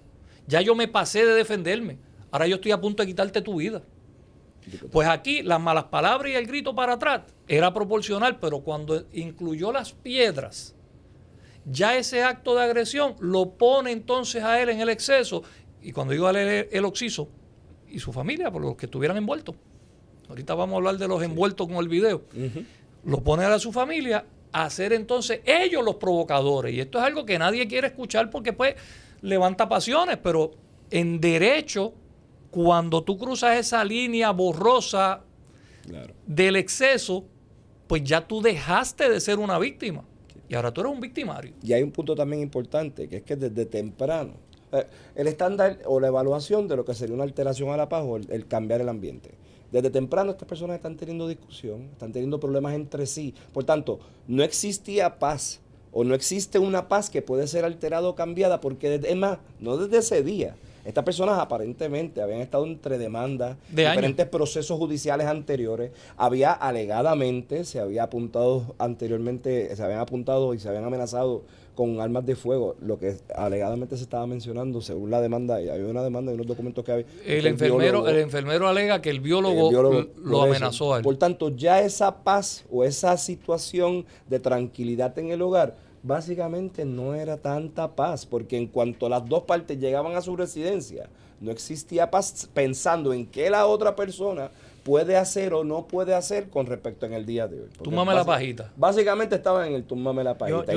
ya yo me pasé de defenderme. Ahora yo estoy a punto de quitarte tu vida. Pues aquí las malas palabras y el grito para atrás era proporcional, pero cuando incluyó las piedras, ya ese acto de agresión lo pone entonces a él en el exceso. Y cuando digo a él, el occiso y su familia, por los que estuvieran envueltos, ahorita vamos a hablar de los envueltos con el video, lo pone a su familia a ser entonces ellos los provocadores. Y esto es algo que nadie quiere escuchar, porque pues levanta pasiones, pero en derecho, cuando tú cruzas esa línea borrosa del exceso, pues ya tú dejaste de ser una víctima y ahora tú eres un victimario. Y hay un punto también importante, que es que desde temprano, el estándar o la evaluación de lo que sería una alteración a la paz o el cambiar el ambiente. Desde temprano estas personas están teniendo discusión, están teniendo problemas entre sí. Por tanto, no existía paz, o no existe una paz que puede ser alterada o cambiada, porque es más, no desde ese día. Estas personas aparentemente habían estado entre demandas, De diferentes procesos judiciales anteriores. Alegadamente, se habían apuntado y se habían amenazado con armas de fuego, lo que alegadamente se estaba mencionando, según la demanda, y había una demanda y unos documentos que había. El enfermero alega que el biólogo lo amenazó a él. Por tanto, ya esa paz o esa situación de tranquilidad en el hogar, básicamente no era tanta paz, porque en cuanto las dos partes llegaban a su residencia, no existía paz pensando en qué la otra persona puede hacer o no puede hacer con respecto en el día de hoy. Túmbame la pajita. Básicamente estaba en el túmbame la pajita.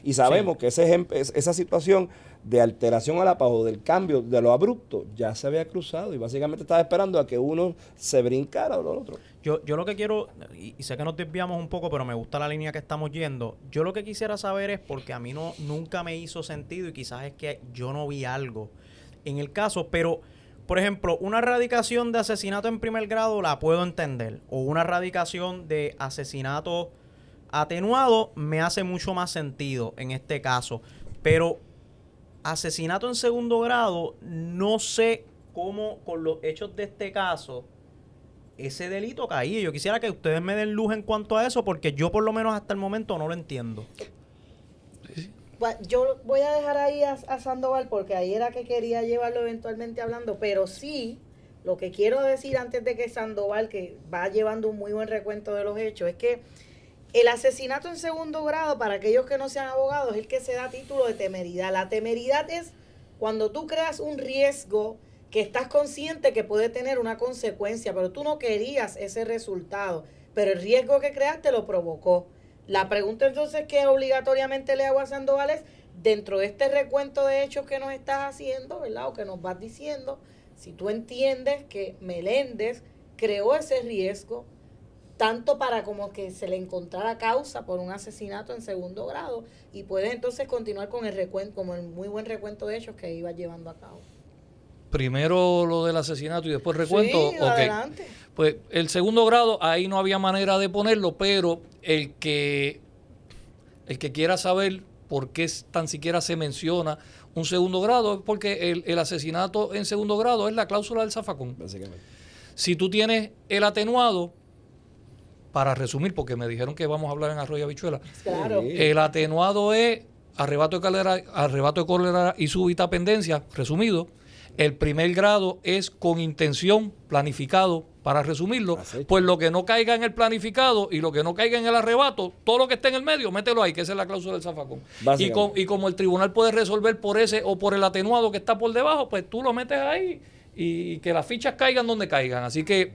Y sabemos que esa situación de alteración a la paz o del cambio de lo abrupto ya se había cruzado y básicamente estaba esperando a que uno se brincara o lo otro. Yo lo que quiero, y sé que nos desviamos un poco, pero me gusta la línea que estamos yendo. Yo lo que quisiera saber es, porque a mí nunca me hizo sentido y quizás es que yo no vi algo en el caso, pero, por ejemplo, una radicación de asesinato en primer grado la puedo entender, o una radicación de asesinato atenuado me hace mucho más sentido en este caso, pero asesinato en segundo grado, no sé cómo con los hechos de este caso ese delito caía. Yo quisiera que ustedes me den luz en cuanto a eso, porque yo por lo menos hasta el momento no lo entiendo. Yo voy a dejar ahí a Sandoval, porque ahí era que quería llevarlo eventualmente hablando, pero sí, lo que quiero decir antes de que Sandoval, que va llevando un muy buen recuento de los hechos, es que el asesinato en segundo grado, para aquellos que no sean abogados, es el que se da título de temeridad. La temeridad es cuando tú creas un riesgo que estás consciente que puede tener una consecuencia, pero tú no querías ese resultado, pero el riesgo que creaste lo provocó. La pregunta entonces que obligatoriamente le hago a Sandoval es, dentro de este recuento de hechos que nos estás haciendo, ¿verdad? O que nos vas diciendo, si tú entiendes que Meléndez creó ese riesgo, tanto para como que se le encontrara causa por un asesinato en segundo grado, y puedes entonces continuar con el recuento, como el muy buen recuento de hechos que iba llevando a cabo. Primero lo del asesinato y después recuento. Sí, adelante. Pues el segundo grado, ahí no había manera de ponerlo, pero el que quiera saber por qué tan siquiera se menciona un segundo grado es porque el asesinato en segundo grado es la cláusula del zafacón. Básicamente. Si tú tienes el atenuado, para resumir, porque me dijeron que vamos a hablar en Arroyo Habichuela, Claro. el atenuado es arrebato de cólera y súbita pendencia, resumido. El primer grado es con intención, planificado, para resumirlo. Pues lo que no caiga en el planificado y lo que no caiga en el arrebato, todo lo que esté en el medio, mételo ahí, que esa es la cláusula del zafacón. Y como el tribunal puede resolver por ese o por el atenuado que está por debajo, pues tú lo metes ahí y que las fichas caigan donde caigan. Así que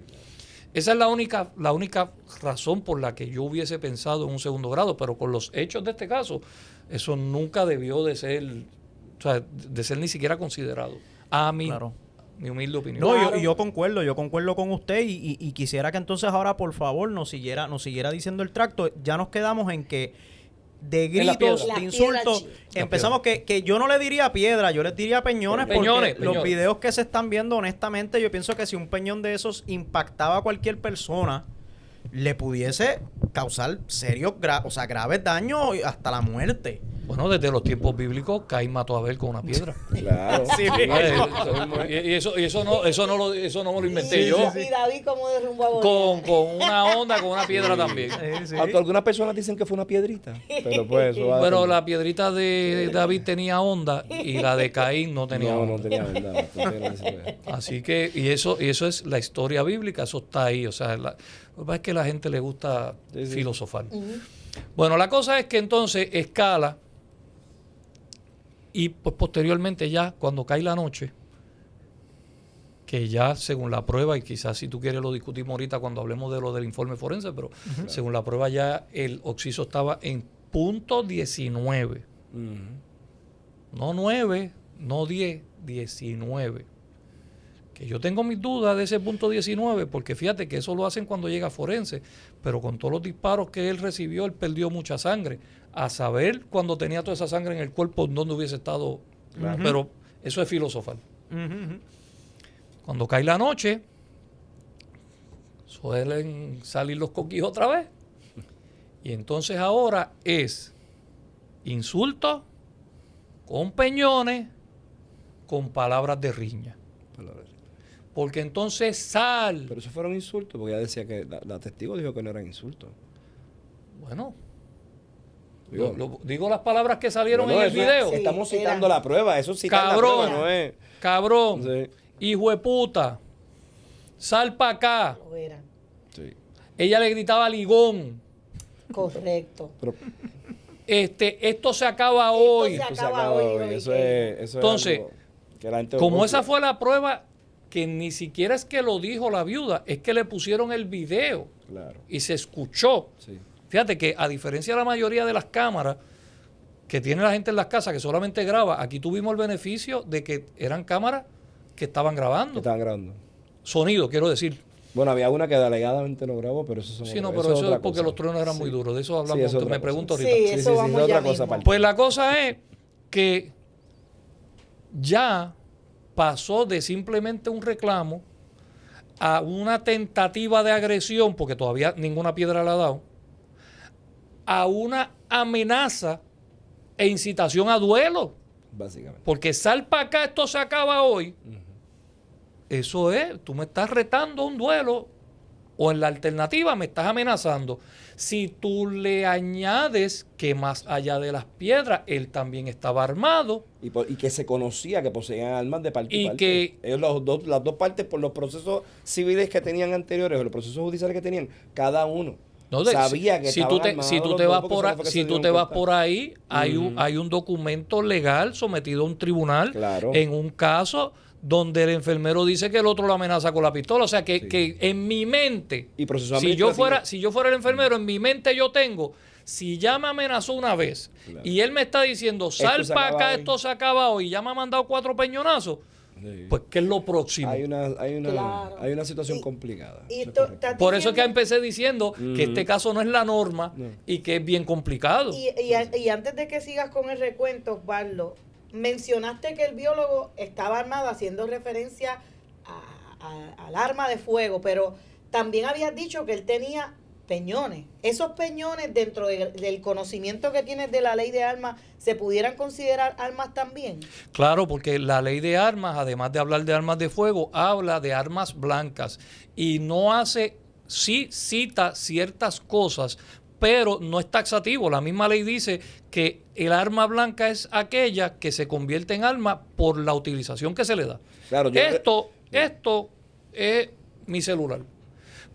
esa es la única razón por la que yo hubiese pensado en un segundo grado, pero con los hechos de este caso, eso nunca debió de ser, o sea, de ser ni siquiera considerado. A mí, Claro. Mi humilde opinión. No, Claro. yo concuerdo con usted y quisiera que entonces ahora, por favor, nos siguiera diciendo el tracto. Ya nos quedamos en que de gritos, piedra. de insultos, empezamos que yo no le diría piedra, yo les diría peñones, porque los videos que se están viendo, honestamente, yo pienso que si un peñón de esos impactaba a cualquier persona, le pudiese causar serios, graves daños hasta la muerte. Bueno, desde los tiempos bíblicos, Caín mató a Abel con una piedra. Claro. Sí, Y eso no me lo inventé yo. Y David como derrumbó a Goliat. Con una onda, con una piedra también. Sí. Aunque algunas personas dicen que fue una piedrita, pero pues eso va a Bueno, depender. la piedrita de David tenía onda y la de Caín no tenía onda. No tenía verdad. Así que, y eso es la historia bíblica, eso está ahí. O sea, lo que pasa es que a la gente le gusta filosofar. Bueno, la cosa es que entonces escala y pues posteriormente ya, cuando cae la noche, que ya según la prueba, y quizás si tú quieres lo discutimos ahorita cuando hablemos de lo del informe forense, pero según la prueba ya el occiso estaba en punto 19. No 9, no 10, 19. Que yo tengo mis dudas de ese punto 19, porque fíjate que eso lo hacen cuando llega forense, pero con todos los disparos que él recibió, él perdió mucha sangre. A saber cuando tenía toda esa sangre en el cuerpo, dónde hubiese estado. Claro. Pero eso es filosofal. Cuando cae la noche, suelen salir los coquis otra vez. Y entonces ahora es insultos, con peñones, con palabras de riña. Porque entonces sal. Pero eso fueron insultos, porque ella decía que la testigo dijo que no eran insultos. Bueno, Digo, digo las palabras que salieron bueno, en el video. Sí, estamos citando era. la prueba, eso es citar Cabrón. la prueba, no es. Cabrón, Sí. hijo de puta, sal para acá. Lo era. Sí. Ella le gritaba ligón. Correcto. Pero Esto se acaba hoy. se eso se acaba acaba hoy, hoy, hoy, eso que- es Entonces, algo que la gente Como confía. esa fue la prueba, que ni siquiera es que lo dijo la viuda, es que le pusieron el video Claro, y se escuchó. sí. Fíjate que a diferencia de la mayoría de las cámaras que tiene la gente en las casas que solamente graba, aquí tuvimos el beneficio de que eran cámaras que estaban Que grabando. estaban grabando. Sonido, quiero decir. Bueno, había una que alegadamente no grabó, pero eso son Sí, no, otra- pero es eso otra es porque cosa. los truenos eran Sí. muy duros. De eso hablamos. Sí, eso es otra me cosa. pregunto Sí, ahorita. eso vamos es ya otra mismo. cosa aparte. Pues la cosa es que ya pasó de simplemente un reclamo a una tentativa de agresión, porque todavía ninguna piedra le ha dado, a una amenaza e incitación a duelo. Básicamente. Porque sal para acá, esto se acaba hoy. Eso es, tú me estás retando a un duelo o en la alternativa me estás amenazando. Si tú le añades que más allá de las piedras, él también estaba armado. Y que se conocía que poseían armas de parte y Y parte. que- Ellos las dos partes, por los procesos civiles que tenían anteriores o los procesos judiciales que tenían, cada uno No, sabía que si estaban tú te, armados si tú los te dos, vas porque por, eso fue que se si tú dieron te vas cuenta. por ahí, hay un documento legal sometido a un tribunal Claro. en un caso donde el enfermero dice que el otro lo amenaza con la pistola. O sea que, Sí. que en mi mente, Y proceso si yo administrativo. si yo fuera el enfermero, en mi mente yo tengo, si ya me amenazó una vez Claro. y él me está diciendo, sal se para acaba acá, hoy. esto se acaba hoy, y ya me ha mandado 4 peñonazos, Sí. pues ¿qué es lo próximo? hay una Claro. hay una situación Y- complicada. y Eso es to- correcto. ta- Por eso es que diciendo- empecé diciendo que este caso no es la norma No. y que es bien complicado. Y antes de que sigas con el recuento, Osvaldo, mencionaste que el biólogo estaba armado haciendo referencia al arma de fuego, pero también habías dicho que él tenía peñones. Esos peñones, dentro del conocimiento que tienes de la ley de armas, ¿se pudieran considerar armas también? Claro, porque la ley de armas, además de hablar de armas de fuego, habla de armas blancas y no hace, sí cita ciertas cosas, pero no es taxativo. La misma ley dice que el arma blanca es aquella que se convierte en arma por la utilización que se le da. Claro, Esto es mi celular.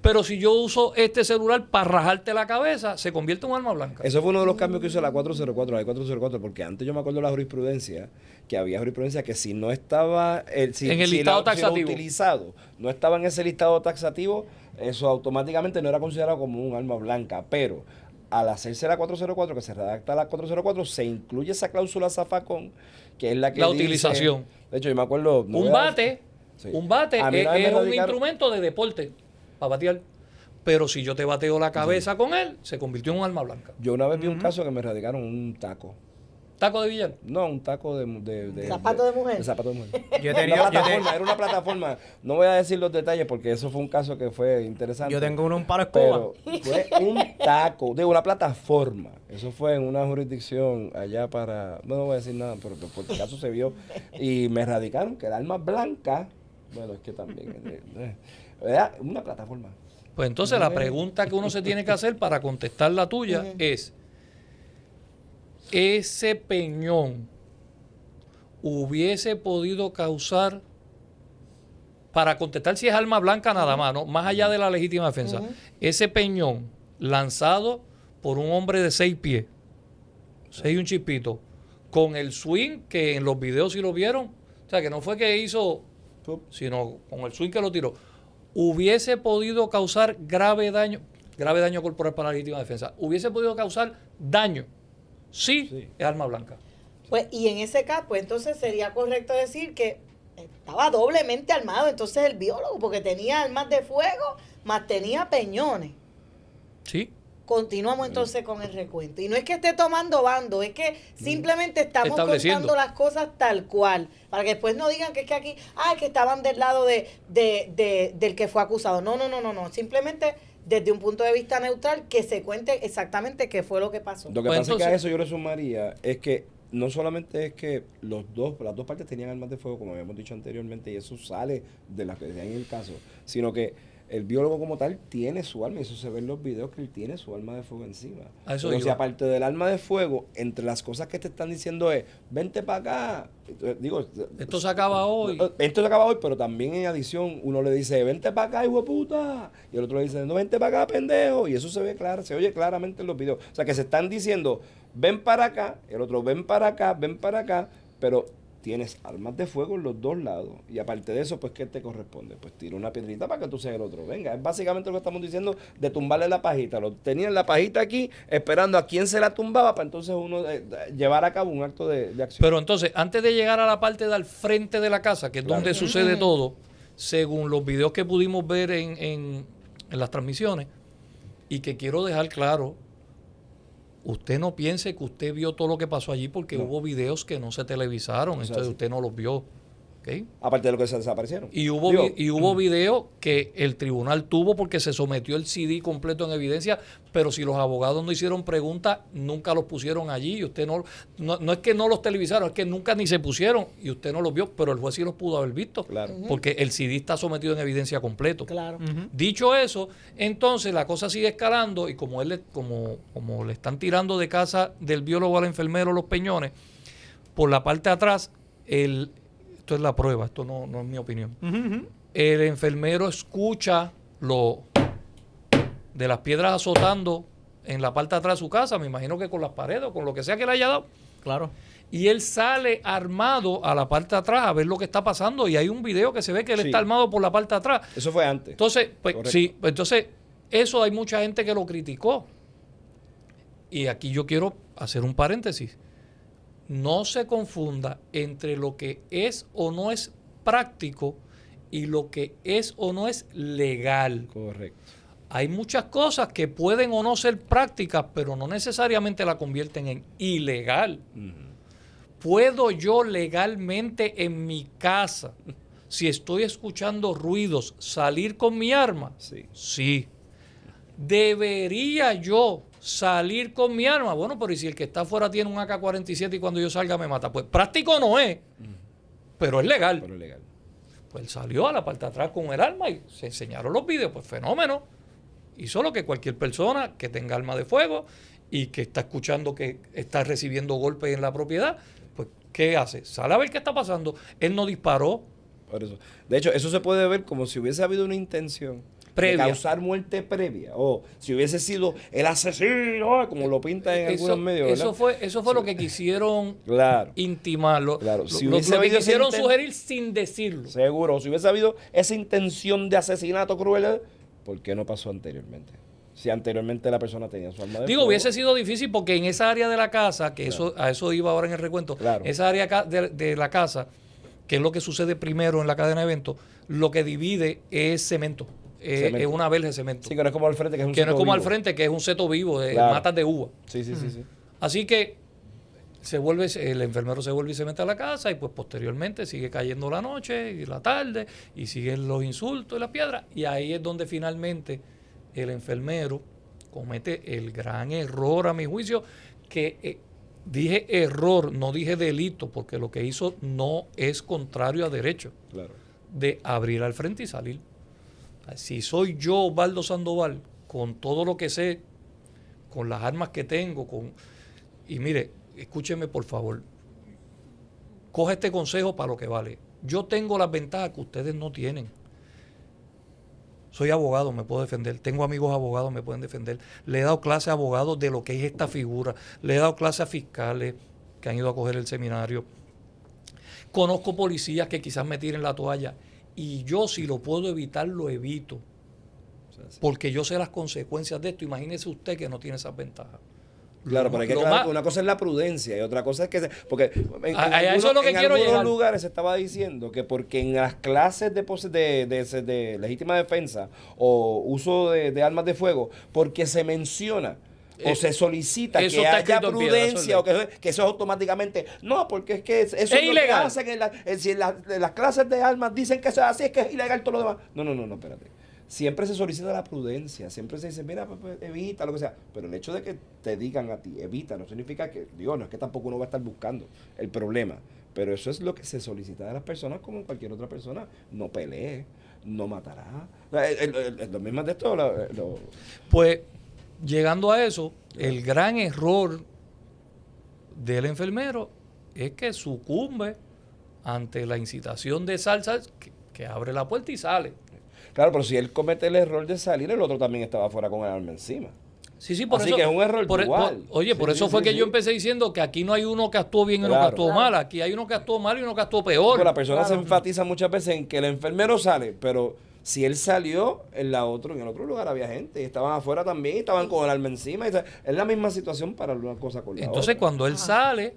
Pero si yo uso este celular para rajarte la cabeza, se convierte en un arma blanca. Eso fue uno de los cambios que hizo la 404, porque antes yo me acuerdo de la jurisprudencia, que había jurisprudencia que si no estaba En el listado taxativo. Si lo utilizado no estaba en ese listado taxativo, eso automáticamente no era considerado como un arma blanca, pero al hacerse la 404, que se redacta la 404, se incluye esa cláusula zafacón, que es la que La dice- utilización. De hecho, yo me acuerdo... no Un voy a- bate, Sí. un bate A mí una vez es me un radicaron- instrumento de deporte para batear. Pero si yo te bateo la cabeza con él, se convirtió en un arma blanca. Yo una vez vi un caso que me radicaron un taco. Taco de billar. No, un taco de ¿Zapato de mujer? De zapato de mujer. Yo he Una tenido- yo te- plataforma, era una plataforma. No voy a decir los detalles porque eso fue un caso que fue interesante. Yo tengo un palo de escoba. Pero fue un taco, de una plataforma. Eso fue en una jurisdicción allá para... No voy a decir nada, pero por el caso se vio. Y me radicaron que el arma blanca... Bueno, es que también... ¿verdad? Una plataforma. Pues entonces la pregunta que uno se tiene que hacer para contestar la tuya es, ¿ese peñón hubiese podido causar, para contestar si es arma blanca nada más, ¿no? Más allá de la legítima defensa, ese peñón lanzado por un hombre de 6 pies, 6 y un chispito, con el swing que en los videos sí lo vieron, o sea que no fue que hizo, sino con el swing que lo tiró, hubiese podido causar grave daño corporal para la legítima defensa, hubiese podido causar daño, sí. Es arma blanca. Pues, y en ese caso, pues entonces sería correcto decir que estaba doblemente armado entonces el biólogo, porque tenía armas de fuego, más tenía peñones. Sí. Continuamos entonces con el recuento. Y no es que esté tomando bando, es que simplemente estamos Estableciendo. contando las cosas tal cual, para que después no digan que es que aquí, que estaban del lado del que fue acusado. No. Simplemente desde un punto de vista neutral, que se cuente exactamente qué fue lo que pasó. Lo que Pues pasa es que a entonces- eso yo le sumaría es que no solamente es que las dos partes tenían armas de fuego, como habíamos dicho anteriormente, y eso sale de las que en el caso, sino que el biólogo como tal tiene su arma, y eso se ve en los videos que él tiene su arma de fuego encima. Pero si aparte del arma de fuego, entre las cosas que te están diciendo es, vente para acá. Digo, esto se acaba hoy. Esto se acaba hoy, pero también en adición uno le dice, vente para acá, hijo de puta. Y el otro le dice, no, vente para acá, pendejo. Y eso se ve claro, se oye claramente en los videos. O sea, que se están diciendo, ven para acá, el otro, ven para acá, pero tienes armas de fuego en los dos lados. Y aparte de eso, pues, ¿qué te corresponde? Pues tira una piedrita para que tú seas el otro. Venga, es básicamente lo que estamos diciendo de tumbarle la pajita. Lo tenían la pajita aquí, esperando a quién se la tumbaba para entonces uno llevar a cabo un acto de acción. Pero entonces, antes de llegar a la parte de al frente de la casa, que es donde sucede todo, según los videos que pudimos ver en las transmisiones, y que quiero dejar claro, usted no piense que usted vio todo lo que pasó allí porque hubo videos que no se televisaron, entonces usted no los vio. ¿Okay? Aparte de lo que se desaparecieron. Y hubo videos que el tribunal tuvo porque se sometió el CD completo en evidencia, pero si los abogados no hicieron preguntas, nunca los pusieron allí. Y usted no es que no los televisaron, es que nunca ni se pusieron y usted no los vio, pero el juez sí los pudo haber visto. Claro. Porque el CD está sometido en evidencia completo. Claro. Dicho eso, entonces la cosa sigue escalando y como como le están tirando de casa del biólogo al enfermero los peñones, por la parte de atrás, esto es la prueba, esto no es mi opinión. El enfermero escucha lo de las piedras azotando en la parte de atrás de su casa, me imagino que con las paredes o con lo que sea que le haya dado. Claro. Y él sale armado a la parte de atrás a ver lo que está pasando y hay un video que se ve que él está armado por la parte de atrás. Eso fue antes. Entonces, entonces eso hay mucha gente que lo criticó. Y aquí yo quiero hacer un paréntesis. No se confunda entre lo que es o no es práctico y lo que es o no es legal. Correcto. Hay muchas cosas que pueden o no ser prácticas, pero no necesariamente la convierten en ilegal. ¿Puedo yo legalmente en mi casa, si estoy escuchando ruidos, salir con mi arma? Sí. Sí. ¿Debería yo salir con mi arma? Bueno, pero ¿y si el que está afuera tiene un AK-47 y cuando yo salga me mata? Pues práctico no es, pero es legal. Pero es legal. Pues él salió a la parte de atrás con el arma y se enseñaron los videos. Pues fenómeno. Hizo lo que cualquier persona que tenga arma de fuego y que está escuchando que está recibiendo golpes en la propiedad, pues ¿qué hace? Sale a ver qué está pasando. Él no disparó. Por eso. De hecho, eso se puede ver como si hubiese habido una intención previa, de causar muerte previa, o si hubiese sido el asesino, como lo pinta en algunos medios, ¿verdad? Eso fue lo que quisieron intimarlo. Claro. Si lo que quisieron sugerir sin decirlo. Seguro. Si hubiese habido esa intención de asesinato cruel, ¿por qué no pasó anteriormente? Si anteriormente la persona tenía su arma de fuego. Hubiese sido difícil porque en esa área de la casa, que a eso iba ahora en el recuento, esa área de la casa, que es lo que sucede primero en la cadena de eventos, lo que divide es cemento. Es una verja de cemento. Sí, que no es como al frente, que es un seto vivo. Que no es como vivo. al frente, que es un seto vivo, de matas de uva. Sí. Así que el enfermero se vuelve y se mete a la casa y pues posteriormente sigue cayendo la noche y la tarde y siguen los insultos y las piedras. Y ahí es donde finalmente el enfermero comete el gran error, a mi juicio, que dije error, no dije delito, porque lo que hizo no es contrario a derecho. Claro. De abrir al frente y salir. Si soy yo, Osvaldo Sandoval, con todo lo que sé, con las armas que tengo, y mire, escúcheme por favor, coge este consejo para lo que vale. Yo tengo las ventajas que ustedes no tienen. Soy abogado, me puedo defender. Tengo amigos abogados, me pueden defender. Le he dado clase a abogados de lo que es esta figura. Le he dado clase a fiscales que han ido a coger el seminario. Conozco policías que quizás me tiren la toalla. Y yo, si lo puedo evitar, lo evito. Porque yo sé las consecuencias de esto. Imagínese usted que no tiene esas ventajas. Claro, pero hay que aclarar que una cosa es la prudencia y otra cosa es que... Porque en algunos lugares se estaba diciendo que porque en las clases de legítima defensa o uso de armas de fuego, porque se menciona o se solicita que haya prudencia o que eso es automáticamente... No, porque es que eso es ilegal. Lo que hacen si en las clases de armas dicen que eso es así, es que es ilegal todo lo demás. No, espérate. siempre se solicita la prudencia, siempre se dice, mira, pues, evita, lo que sea. Pero el hecho de que te digan a ti, evita, no significa que, digo, no es que tampoco uno va a estar buscando el problema. Pero eso es lo que se solicita de las personas como cualquier otra persona. No pelee, no matará. Lo mismo de esto. Pues, llegando a eso, el gran error del enfermero es que sucumbe ante la incitación de salsa, que abre la puerta y sale. Claro, pero si él comete el error de salir, el otro también estaba afuera con el arma encima. Sí, por Así eso, que es un error igual. Por eso fue que yo empecé diciendo que aquí no hay uno que actuó bien y uno que actuó mal. Aquí hay uno que actuó mal y uno que actuó peor. Pero la persona se enfatiza muchas veces en que el enfermero sale, pero si él salió, en el otro lugar había gente y estaban afuera también y estaban con el arma encima. Es la misma situación para una cosa con la otra. Entonces, cuando él sale,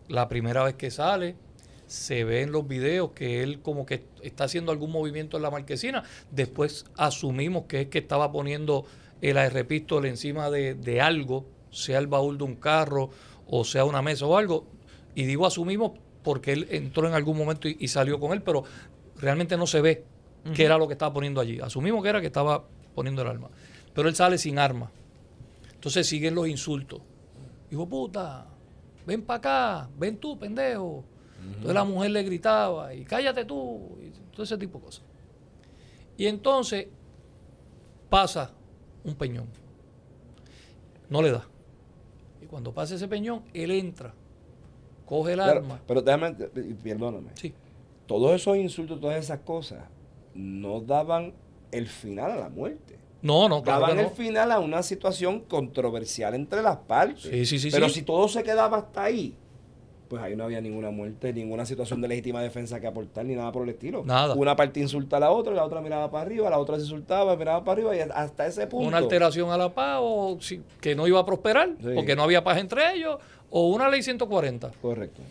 la primera vez que sale, se ve en los videos que él como que está haciendo algún movimiento en la marquesina. Después asumimos que es que estaba poniendo el AR-Pistol encima de algo, sea el baúl de un carro o sea una mesa o algo. Y digo asumimos porque él entró en algún momento y salió con él, pero realmente no se ve qué era lo que estaba poniendo allí. Asumimos que era que estaba poniendo el arma. Pero él sale sin arma. Entonces siguen los insultos. Hijo puta, ven para acá, ven tú, pendejo. Entonces la mujer le gritaba, y cállate tú, y todo ese tipo de cosas. Y entonces pasa un peñón. No le da. Y cuando pasa ese peñón, él entra, coge el arma. Pero déjame, perdóname. Sí. Todos esos insultos, todas esas cosas, no daban el final a la muerte. No, claro Daban que no. el final a una situación controversial entre las partes. Sí. Pero si todo se quedaba hasta ahí, pues ahí no había ninguna muerte, ninguna situación de legítima defensa que aportar, ni nada por el estilo. Nada. Una parte insulta a la otra miraba para arriba, la otra se insultaba, miraba para arriba, y hasta ese punto. Una alteración a la paz, o que no iba a prosperar, porque no había paz entre ellos, o una ley 140. Correcto.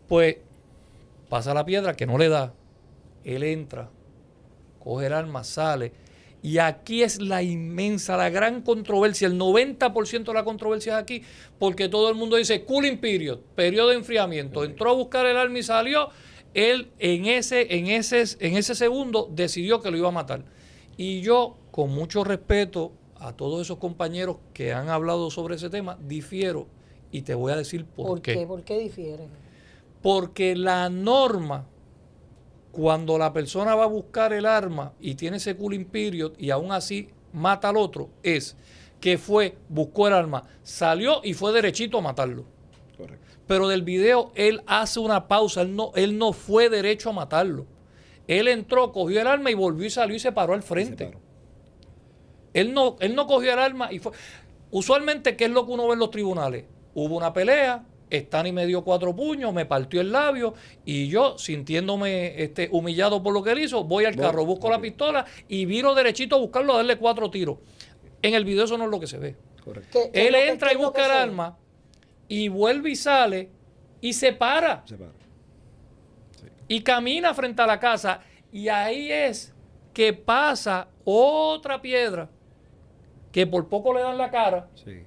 Pues pasa la piedra que no le da, él entra, coge el arma, sale, y aquí es la inmensa, la gran controversia, el 90% de la controversia es aquí, porque todo el mundo dice cooling period, periodo de enfriamiento, entró a buscar el arma y salió, él en ese segundo decidió que lo iba a matar. Y yo, con mucho respeto a todos esos compañeros que han hablado sobre ese tema, difiero, y te voy a decir por qué. ¿Por qué difieren? Porque la norma, cuando la persona va a buscar el arma y tiene ese cooling period y aún así mata al otro, es que buscó el arma, salió y fue derechito a matarlo. Correcto. Pero del video él hace una pausa, él no fue derecho a matarlo. Él entró, cogió el arma y volvió y salió y se paró al frente. Él no cogió el arma y fue. Usualmente, ¿qué es lo que uno ve en los tribunales? Hubo una pelea, Stani me dio 4 puños, me partió el labio y yo, sintiéndome humillado por lo que él hizo, voy al carro, busco la pistola y viro derechito a buscarlo, a darle 4 tiros. En el video eso no es lo que se ve. Correcto. Él entra y busca el arma y vuelve y sale y se para. Se para. Sí. Y camina frente a la casa y ahí es que pasa otra piedra que por poco le dan la cara. Sí.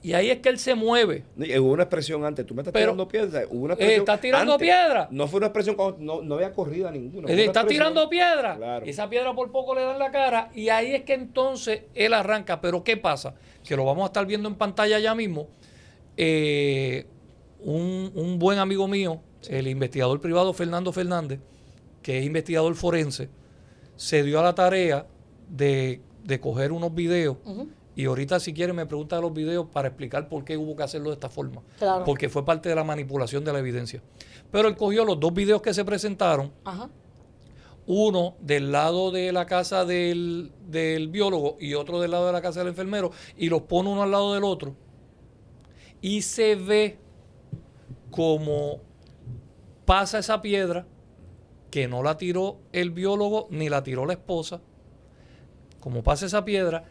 Y ahí es que él se mueve. Hubo una expresión antes, tú me estás tirando piedra. Hubo una expresión ¿estás tirando antes. piedra? No fue una expresión cuando no había corrida ninguna. ¿Estás tirando piedra? Claro. Esa piedra por poco le dan la cara y ahí es que entonces él arranca. Pero ¿qué pasa? Que lo vamos a estar viendo en pantalla ya mismo. Un buen amigo mío, el investigador privado Fernando Fernández, que es investigador forense, se dio a la tarea de coger unos videos. Y ahorita, si quiere, me pregunta de los videos para explicar por qué hubo que hacerlo de esta forma. Claro. Porque fue parte de la manipulación de la evidencia. Pero él cogió los 2 videos que se presentaron. Ajá. Uno del lado de la casa del biólogo y otro del lado de la casa del enfermero. Y los pone uno al lado del otro. Y se ve como pasa esa piedra, que no la tiró el biólogo ni la tiró la esposa. Como pasa esa piedra,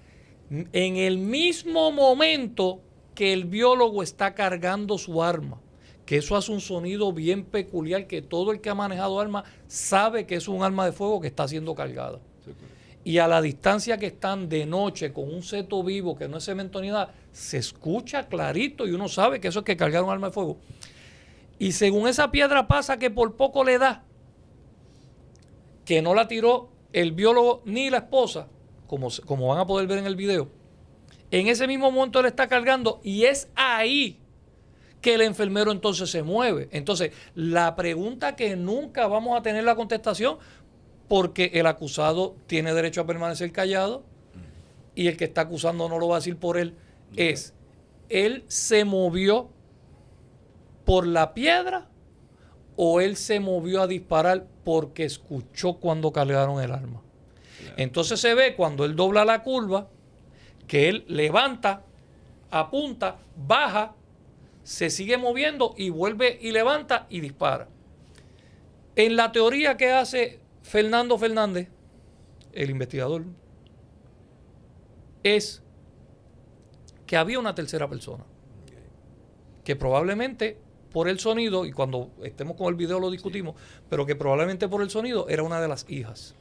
en el mismo momento que el biólogo está cargando su arma, que eso hace un sonido bien peculiar, que todo el que ha manejado armas sabe que es un arma de fuego que está siendo cargada. Sí, claro. Y a la distancia que están de noche con un seto vivo, que no es cemento ni nada, se escucha clarito y uno sabe que eso es que cargaron un arma de fuego. Y según esa piedra pasa que por poco le da, que no la tiró el biólogo ni la esposa, como van a poder ver en el video, en ese mismo momento él está cargando y es ahí que el enfermero entonces se mueve. Entonces, la pregunta que nunca vamos a tener la contestación, porque el acusado tiene derecho a permanecer callado y el que está acusando no lo va a decir por él, es, ¿él se movió por la piedra o él se movió a disparar porque escuchó cuando cargaron el arma? Entonces se ve cuando él dobla la curva, que él levanta, apunta, baja, se sigue moviendo y vuelve y levanta y dispara. En la teoría que hace Fernando Fernández, el investigador, es que había una tercera persona, que probablemente por el sonido, y cuando estemos con el video lo discutimos, pero que probablemente por el sonido era una de las hijas.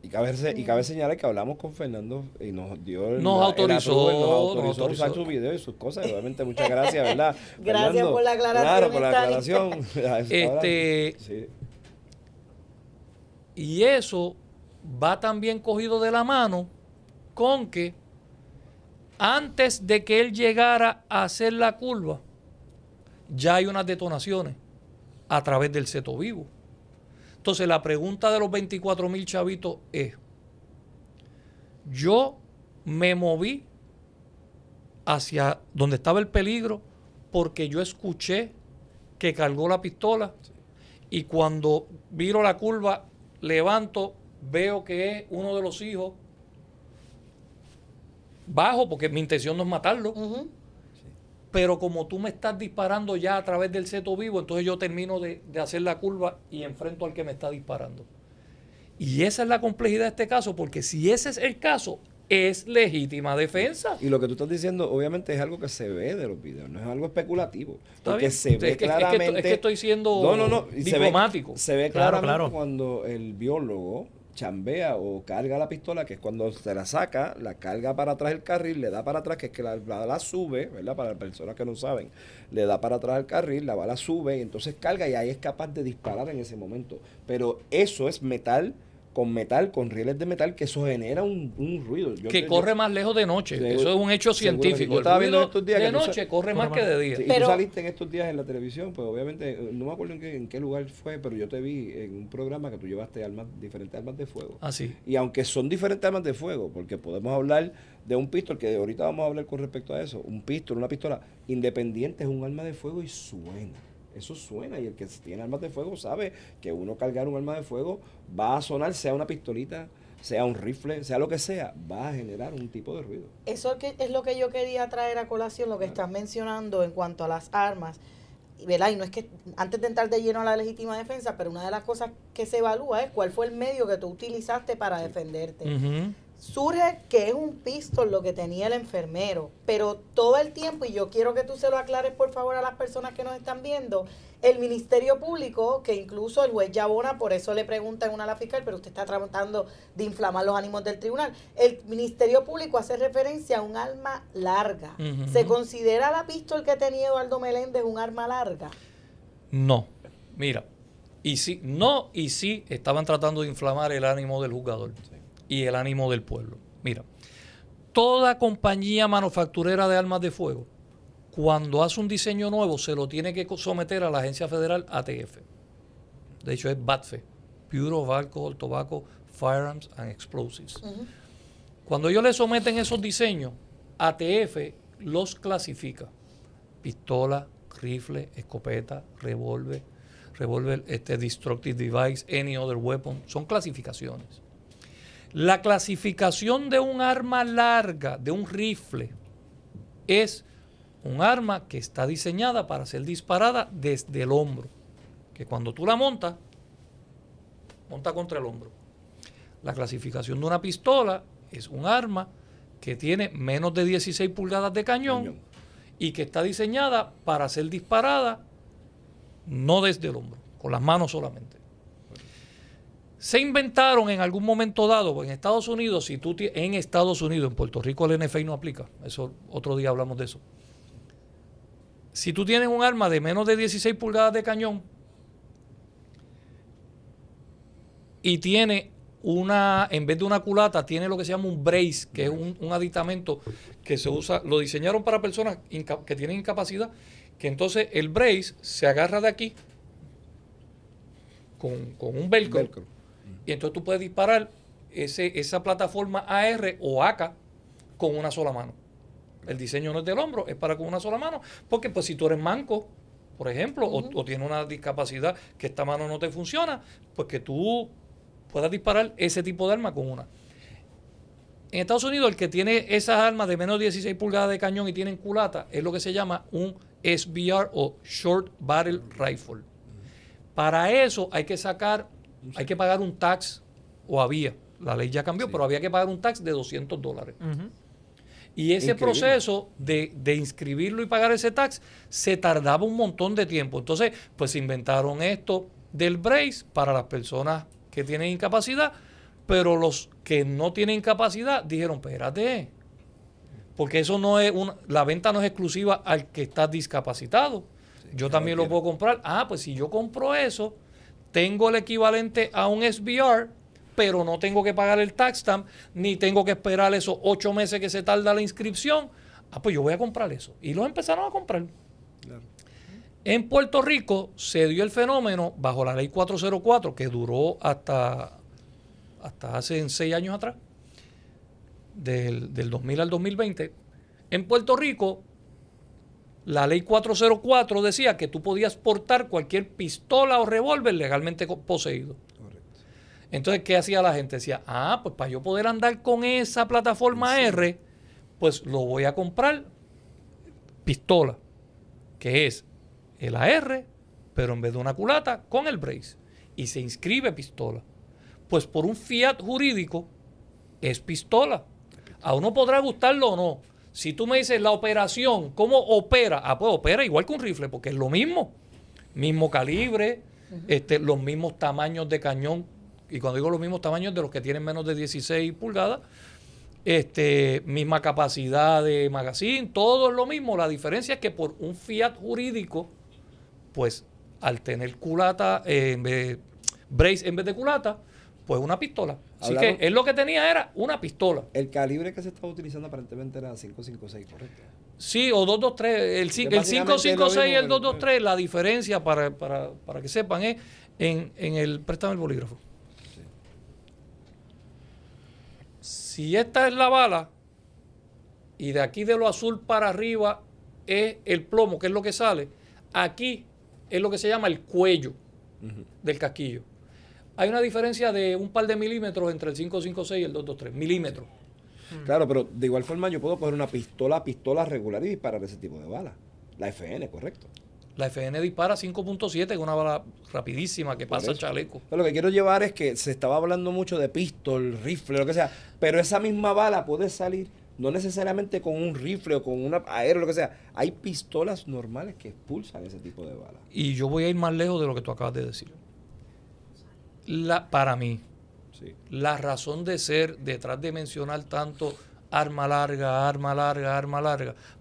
Y cabe señalar que hablamos con Fernando y nos dio nos autorizó usar su video y sus cosas. Y obviamente muchas gracias, ¿verdad? Gracias Fernando, por la aclaración. Claro, por la aclaración. Sí. Y eso va también cogido de la mano con que antes de que él llegara a hacer la curva, ya hay unas detonaciones a través del seto vivo. Entonces la pregunta de los 24,000 chavitos es, yo me moví hacia donde estaba el peligro porque yo escuché que cargó la pistola y cuando viro la curva, levanto, veo que es uno de los hijos, bajo porque mi intención no es matarlo. Pero como tú me estás disparando ya a través del seto vivo, entonces yo termino de hacer la curva y enfrento al que me está disparando. Y esa es la complejidad de este caso, porque si ese es el caso, es legítima defensa. Y lo que tú estás diciendo, obviamente, es algo que se ve de los videos, no es algo especulativo. ¿Está Porque bien? se ve claramente... Es que estoy siendo diplomático. Se ve claramente claro. cuando el biólogo chambea o carga la pistola, que es cuando se la saca, la carga para atrás el carril, le da para atrás, que es que la bala sube, ¿verdad? Para las personas que no saben, le da para atrás el carril, la bala sube, y entonces carga y ahí es capaz de disparar en ese momento. Pero eso es metal, con rieles de metal, que eso genera un ruido. Corre más lejos de noche. Eso es un hecho científico. Yo estaba viendo estos días de que noche corre más que de día. Sí, y tú saliste en estos días en la televisión, pues obviamente, no me acuerdo en qué lugar fue, pero yo te vi en un programa que tú llevaste diferentes armas de fuego. Así. Y aunque son diferentes armas de fuego, porque podemos hablar de un pistol, que ahorita vamos a hablar con respecto a eso, un pistol, una pistola independiente es un arma de fuego y suena. Eso suena, y el que tiene armas de fuego sabe que uno cargar un arma de fuego va a sonar, sea una pistolita, sea un rifle, sea lo que sea, va a generar un tipo de ruido. Eso es lo que yo quería traer a colación, lo que estás mencionando en cuanto a las armas, ¿verdad? Y no es que antes de entrar de lleno a la legítima defensa, pero una de las cosas que se evalúa es cuál fue el medio que tú utilizaste para defenderte. Surge que es un pistol lo que tenía el enfermero, pero todo el tiempo, y yo quiero que tú se lo aclares por favor a las personas que nos están viendo, el Ministerio Público, que incluso el juez Yabona, por eso le pregunta en una a la fiscal, pero usted está tratando de inflamar los ánimos del tribunal, el Ministerio Público hace referencia a un arma larga. ¿Se considera la pistola que tenía Eduardo Meléndez un arma larga? No, mira, y sí, estaban tratando de inflamar el ánimo del juzgador y el ánimo del pueblo. Mira, toda compañía manufacturera de armas de fuego, cuando hace un diseño nuevo, se lo tiene que someter a la agencia federal ATF. De hecho, es BATFE, Bureau of Alcohol, Tobacco, Firearms and Explosives. Cuando ellos le someten esos diseños, ATF los clasifica. Pistola, rifle, escopeta, revólver, destructive device, any other weapon. Son clasificaciones. La clasificación de un arma larga, de un rifle, es un arma que está diseñada para ser disparada desde el hombro. Que cuando tú la monta contra el hombro. La clasificación de una pistola es un arma que tiene menos de 16 pulgadas de cañón y que está diseñada para ser disparada no desde el hombro, con las manos solamente. Se inventaron en algún momento dado en Estados Unidos, en Puerto Rico el NFI no aplica, eso otro día hablamos de eso. Si tú tienes un arma de menos de 16 pulgadas de cañón y tiene en vez de una culata, tiene lo que se llama un brace, que es un aditamento que se usa, lo diseñaron para personas que tienen incapacidad, que entonces el brace se agarra de aquí con un velcro. Y entonces tú puedes disparar esa plataforma AR o AK con una sola mano. El diseño no es del hombro, es para con una sola mano, porque pues si tú eres manco, por ejemplo, o tienes una discapacidad que esta mano no te funciona, pues que tú puedas disparar ese tipo de arma con una. En Estados Unidos, el que tiene esas armas de menos de 16 pulgadas de cañón y tienen culata es lo que se llama un SBR o Short Barrel Rifle. Para eso hay que pagar un tax, o había, la ley ya cambió, pero había que pagar un tax de $200. Y ese proceso de inscribirlo y pagar ese tax se tardaba un montón de tiempo. Entonces, pues se inventaron esto del brace para las personas que tienen incapacidad, pero los que no tienen incapacidad dijeron, espérate, porque eso no es la venta no es exclusiva al que está discapacitado. Yo también lo puedo comprar. Pues si yo compro eso, tengo el equivalente a un SBR, pero no tengo que pagar el tax stamp, ni tengo que esperar esos 8 meses que se tarda la inscripción. Pues yo voy a comprar eso. Y los empezaron a comprar. Claro. En Puerto Rico se dio el fenómeno bajo la ley 404, que duró hasta hace 6 años atrás, del 2000 al 2020. En Puerto Rico, la ley 404 decía que tú podías portar cualquier pistola o revólver legalmente poseído. Entonces, ¿qué hacía la gente? Decía, pues para yo poder andar con esa plataforma R, pues lo voy a comprar pistola, que es el AR, pero en vez de una culata, con el brace. Y se inscribe pistola. Pues por un fiat jurídico, es pistola. A uno podrá gustarlo o no. Si tú me dices la operación, ¿cómo opera? Pues opera igual que un rifle, porque es lo mismo. Mismo calibre, los mismos tamaños de cañón. Y cuando digo los mismos tamaños, de los que tienen menos de 16 pulgadas, misma capacidad de magazine, todo es lo mismo. La diferencia es que por un fiat jurídico, pues al tener culata, brace en vez de culata, pues una pistola. Así que él lo que tenía era una pistola. El calibre que se estaba utilizando aparentemente era 5.56, ¿correcto? Sí, o 2.23. El 5.56 y el 2.23, la diferencia, para que sepan, es en el préstamo del bolígrafo. Si esta es la bala y de aquí de lo azul para arriba es el plomo, que es lo que sale, aquí es lo que se llama el cuello del casquillo. Hay una diferencia de un par de milímetros entre el 5.56 y el 2.23, milímetros. Claro, pero de igual forma yo puedo coger una pistola regular y disparar ese tipo de bala. La FN, correcto. La FN dispara 5.7, que es una bala rapidísima que pasa el chaleco. Pero lo que quiero llevar es que se estaba hablando mucho de pistol, rifle, lo que sea, pero esa misma bala puede salir no necesariamente con un rifle o con una aéreo, lo que sea. Hay pistolas normales que expulsan ese tipo de balas. Y yo voy a ir más lejos de lo que tú acabas de decir. Para mí, la razón de ser detrás de mencionar tanto arma larga,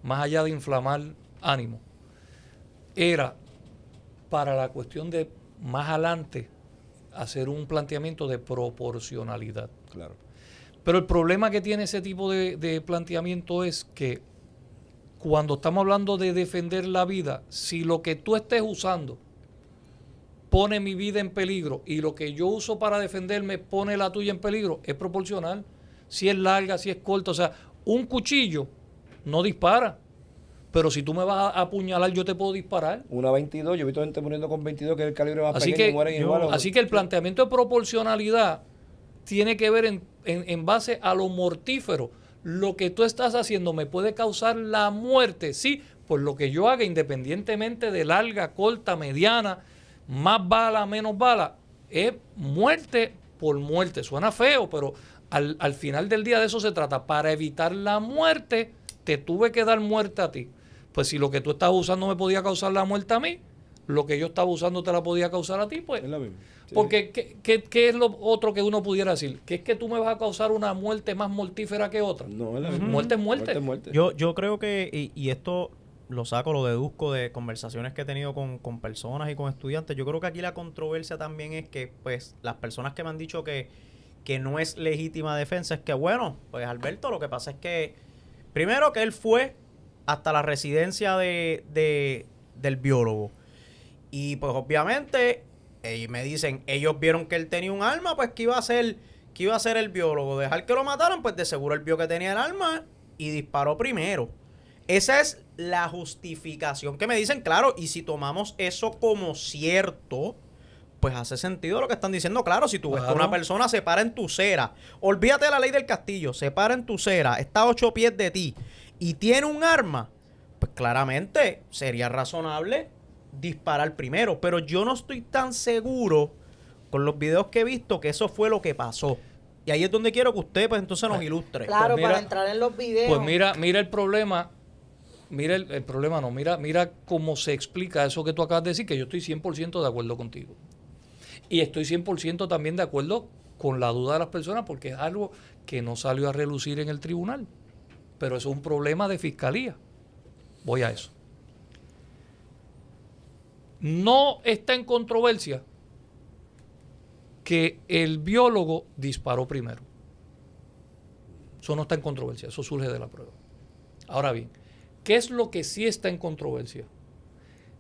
más allá de inflamar ánimo, era para la cuestión de más adelante hacer un planteamiento de proporcionalidad. Claro. Pero el problema que tiene ese tipo de planteamiento es que cuando estamos hablando de defender la vida, si lo que tú estés usando pone mi vida en peligro y lo que yo uso para defenderme pone la tuya en peligro, es proporcional. Si es larga, si es corta. O sea, un cuchillo no dispara. Pero si tú me vas a apuñalar, yo te puedo disparar. Una 22, yo he visto gente muriendo con 22, que es el calibre más pequeño y mueren igual. Así que el planteamiento de proporcionalidad tiene que ver en base a lo mortífero. Lo que tú estás haciendo me puede causar la muerte, sí, por lo que yo haga, independientemente de larga, corta, mediana, más bala, menos bala, es muerte por muerte. Suena feo, pero al final del día de eso se trata. Para evitar la muerte, te tuve que dar muerte a ti. Pues si lo que tú estabas usando me podía causar la muerte a mí, lo que yo estaba usando te la podía causar a ti, pues. Es lo mismo. Sí. Porque, ¿qué es lo otro que uno pudiera decir? ¿Que es que tú me vas a causar una muerte más mortífera que otra? No, es la misma. Muerte es muerte. Muerte. Yo creo que, y esto lo deduzco de conversaciones que he tenido con personas y con estudiantes, yo creo que aquí la controversia también es que, pues, las personas que me han dicho que que no es legítima defensa, es que, bueno, pues Alberto, lo que pasa es que, primero que él fue hasta la residencia del biólogo. Y pues obviamente, ellos me dicen, ellos vieron que él tenía un arma, pues ¿qué iba a hacer el biólogo? ¿Dejar que lo mataran? Pues de seguro él vio que tenía el arma y disparó primero. Esa es la justificación que me dicen, claro, y si tomamos eso como cierto, pues hace sentido lo que están diciendo. Claro, si tú ves que una persona se para en tu acera, olvídate de la ley del castillo, se para en tu acera, está a 8 pies de ti y tiene un arma, pues claramente sería razonable disparar primero. Pero yo no estoy tan seguro con los videos que he visto que eso fue lo que pasó. Y ahí es donde quiero que usted pues entonces nos ilustre. Claro, Pues mira, para entrar en los videos. Pues mira el problema. Mira el problema, no. Mira cómo se explica eso que tú acabas de decir, que yo estoy 100% de acuerdo contigo. Y estoy 100% también de acuerdo con la duda de las personas, porque es algo que no salió a relucir en el tribunal. Pero eso es un problema de fiscalía. Voy a eso. No está en controversia que el biólogo disparó primero. Eso no está en controversia, eso surge de la prueba. Ahora bien, ¿qué es lo que sí está en controversia?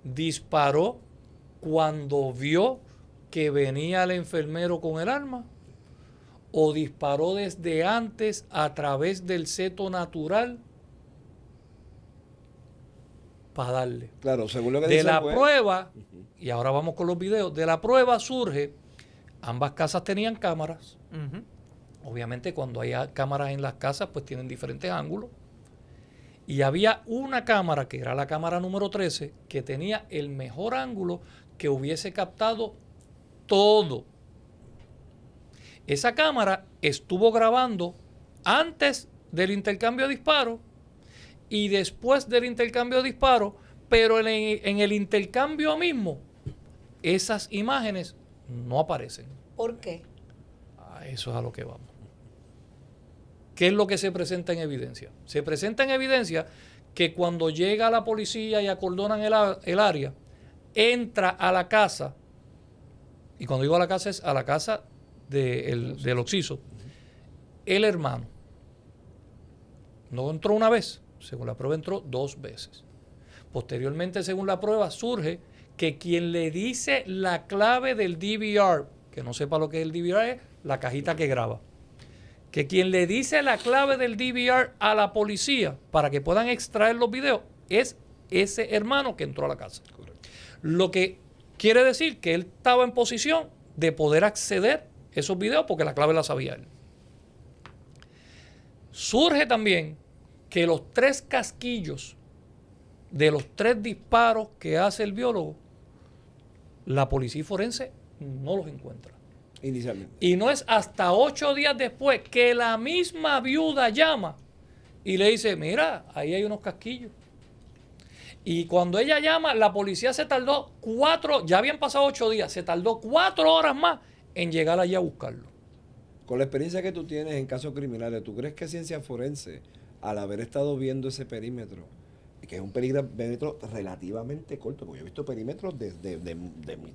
¿Disparó cuando vio que venía el enfermero con el arma? ¿O disparó desde antes a través del seto natural para darle? Claro, según lo que De dicen, la pues, prueba, y ahora vamos con los videos, de la prueba surge, ambas casas tenían cámaras. Obviamente cuando hay cámaras en las casas, pues tienen diferentes ángulos. Y había una cámara, que era la cámara número 13, que tenía el mejor ángulo que hubiese captado todo. Esa cámara estuvo grabando antes del intercambio de disparos y después del intercambio de disparos, pero en el intercambio mismo, esas imágenes no aparecen. ¿Por qué? Eso es a lo que vamos. ¿Qué es lo que se presenta en evidencia? Se presenta en evidencia que cuando llega la policía y acordonan el área, entra a la casa, y cuando digo a la casa es a la casa del occiso, el hermano. No entró una vez, según la prueba entró 2 veces. Posteriormente, según la prueba, surge que quien le dice la clave del DVR, que no sepa lo que es el DVR, es la cajita que graba. Que quien le dice la clave del DVR a la policía para que puedan extraer los videos es ese hermano que entró a la casa. Correcto. Lo que quiere decir que él estaba en posición de poder acceder a esos videos porque la clave la sabía él. Surge también que los 3 casquillos de los 3 disparos que hace el biólogo, la policía forense no los encuentra. Inicialmente. Y no es hasta 8 días después que la misma viuda llama y le dice, mira, ahí hay unos casquillos. Y cuando ella llama, la policía se tardó 4, ya habían pasado 8 días, se tardó 4 horas más en llegar allí a buscarlo. Con la experiencia que tú tienes en casos criminales, ¿tú crees que ciencia forense, al haber estado viendo ese perímetro, que es un perímetro relativamente corto, porque yo he visto perímetros de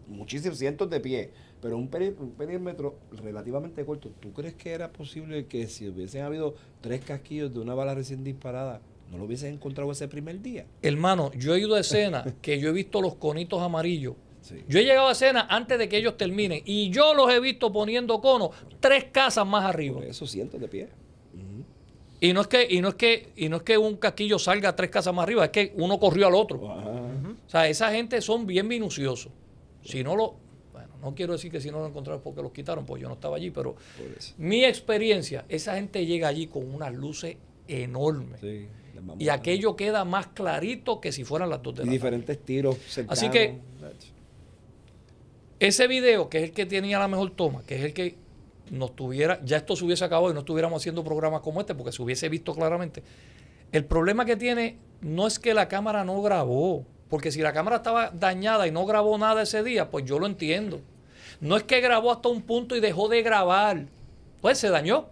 muchísimos cientos de pies, pero un perímetro relativamente corto, ¿tú crees que era posible que si hubiesen habido 3 casquillos de una bala recién disparada, no lo hubiesen encontrado ese primer día? Hermano, yo he ido a escenas que yo he visto los conitos amarillos. Sí. Yo he llegado a escenas antes de que ellos terminen y yo los he visto poniendo conos 3 casas más arriba. Por eso cientos de pies. Y no es que un casquillo salga 3 casas más arriba, es que uno corrió al otro. O sea, esa gente son bien minuciosos. Si no bueno, no quiero decir que si no lo encontraron porque los quitaron, pues yo no estaba allí, pero mi experiencia, esa gente llega allí con unas luces enormes. Sí, y aquello queda más clarito que si fueran las 2 de la tarde. Y diferentes tiros cercanos. Así que ese video, que es el que tenía la mejor toma, que es el que nos tuviera, ya esto se hubiese acabado y no estuviéramos haciendo programas como este porque se hubiese visto claramente. El problema que tiene no es que la cámara no grabó, porque si la cámara estaba dañada y no grabó nada ese día, pues yo lo entiendo. No es que grabó hasta un punto y dejó de grabar, pues se dañó,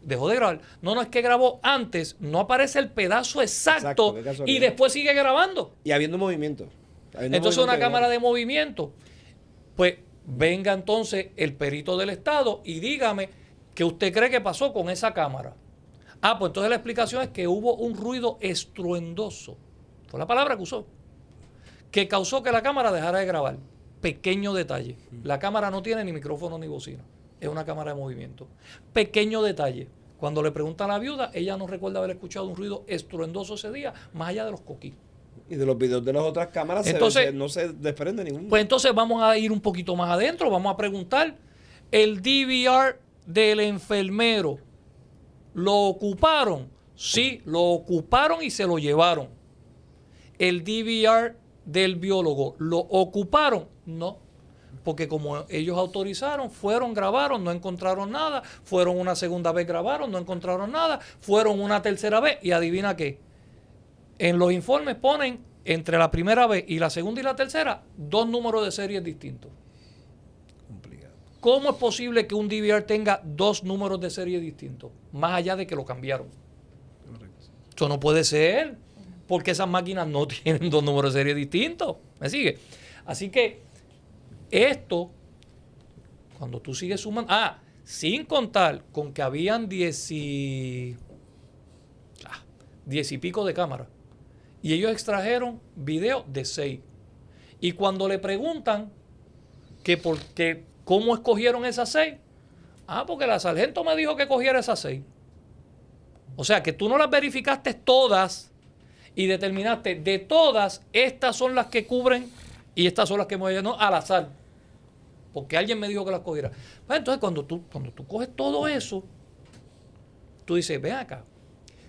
dejó de grabar. No, es que grabó antes, no aparece el pedazo exacto y después sigue grabando. Y habiendo movimiento. Entonces una cámara de movimiento, pues venga entonces el perito del Estado y dígame ¿Qué usted cree que pasó con esa cámara? Pues entonces la explicación es que hubo un ruido estruendoso, fue la palabra que usó, que causó que la cámara dejara de grabar. Pequeño detalle, la cámara no tiene ni micrófono ni bocina, es una cámara de movimiento. Pequeño detalle, cuando le preguntan a la viuda, ella no recuerda haber escuchado un ruido estruendoso ese día, más allá de los coquí. Y de los videos de las otras cámaras entonces, no se desprende ningún. Pues entonces vamos a ir un poquito más adentro, vamos a preguntar, ¿el DVR del enfermero lo ocuparon? Sí, lo ocuparon y se lo llevaron. ¿El DVR del biólogo lo ocuparon? No, porque como ellos autorizaron, fueron, grabaron, no encontraron nada, fueron una segunda vez, grabaron, no encontraron nada, fueron una tercera vez y adivina qué. En los informes ponen entre la primera vez y la segunda y la tercera 2 números de series distintos. Complicado. ¿Cómo es posible que un DVR tenga 2 números de serie distintos? Más allá de que lo cambiaron. Correcto. Eso no puede ser, porque esas máquinas no tienen 2 números de serie distintos. ¿Me sigue? Así que esto, cuando tú sigues sumando... sin contar con que habían 10 y pico de cámaras. Y ellos extrajeron video de 6. Y cuando le preguntan que cómo escogieron esas 6, porque la sargento me dijo que cogiera esas 6. O sea, que tú no las verificaste todas y determinaste de todas, estas son las que cubren y estas son las que me no al azar. Porque alguien me dijo que las cogiera. Entonces, cuando tú coges todo eso, tú dices, ven acá.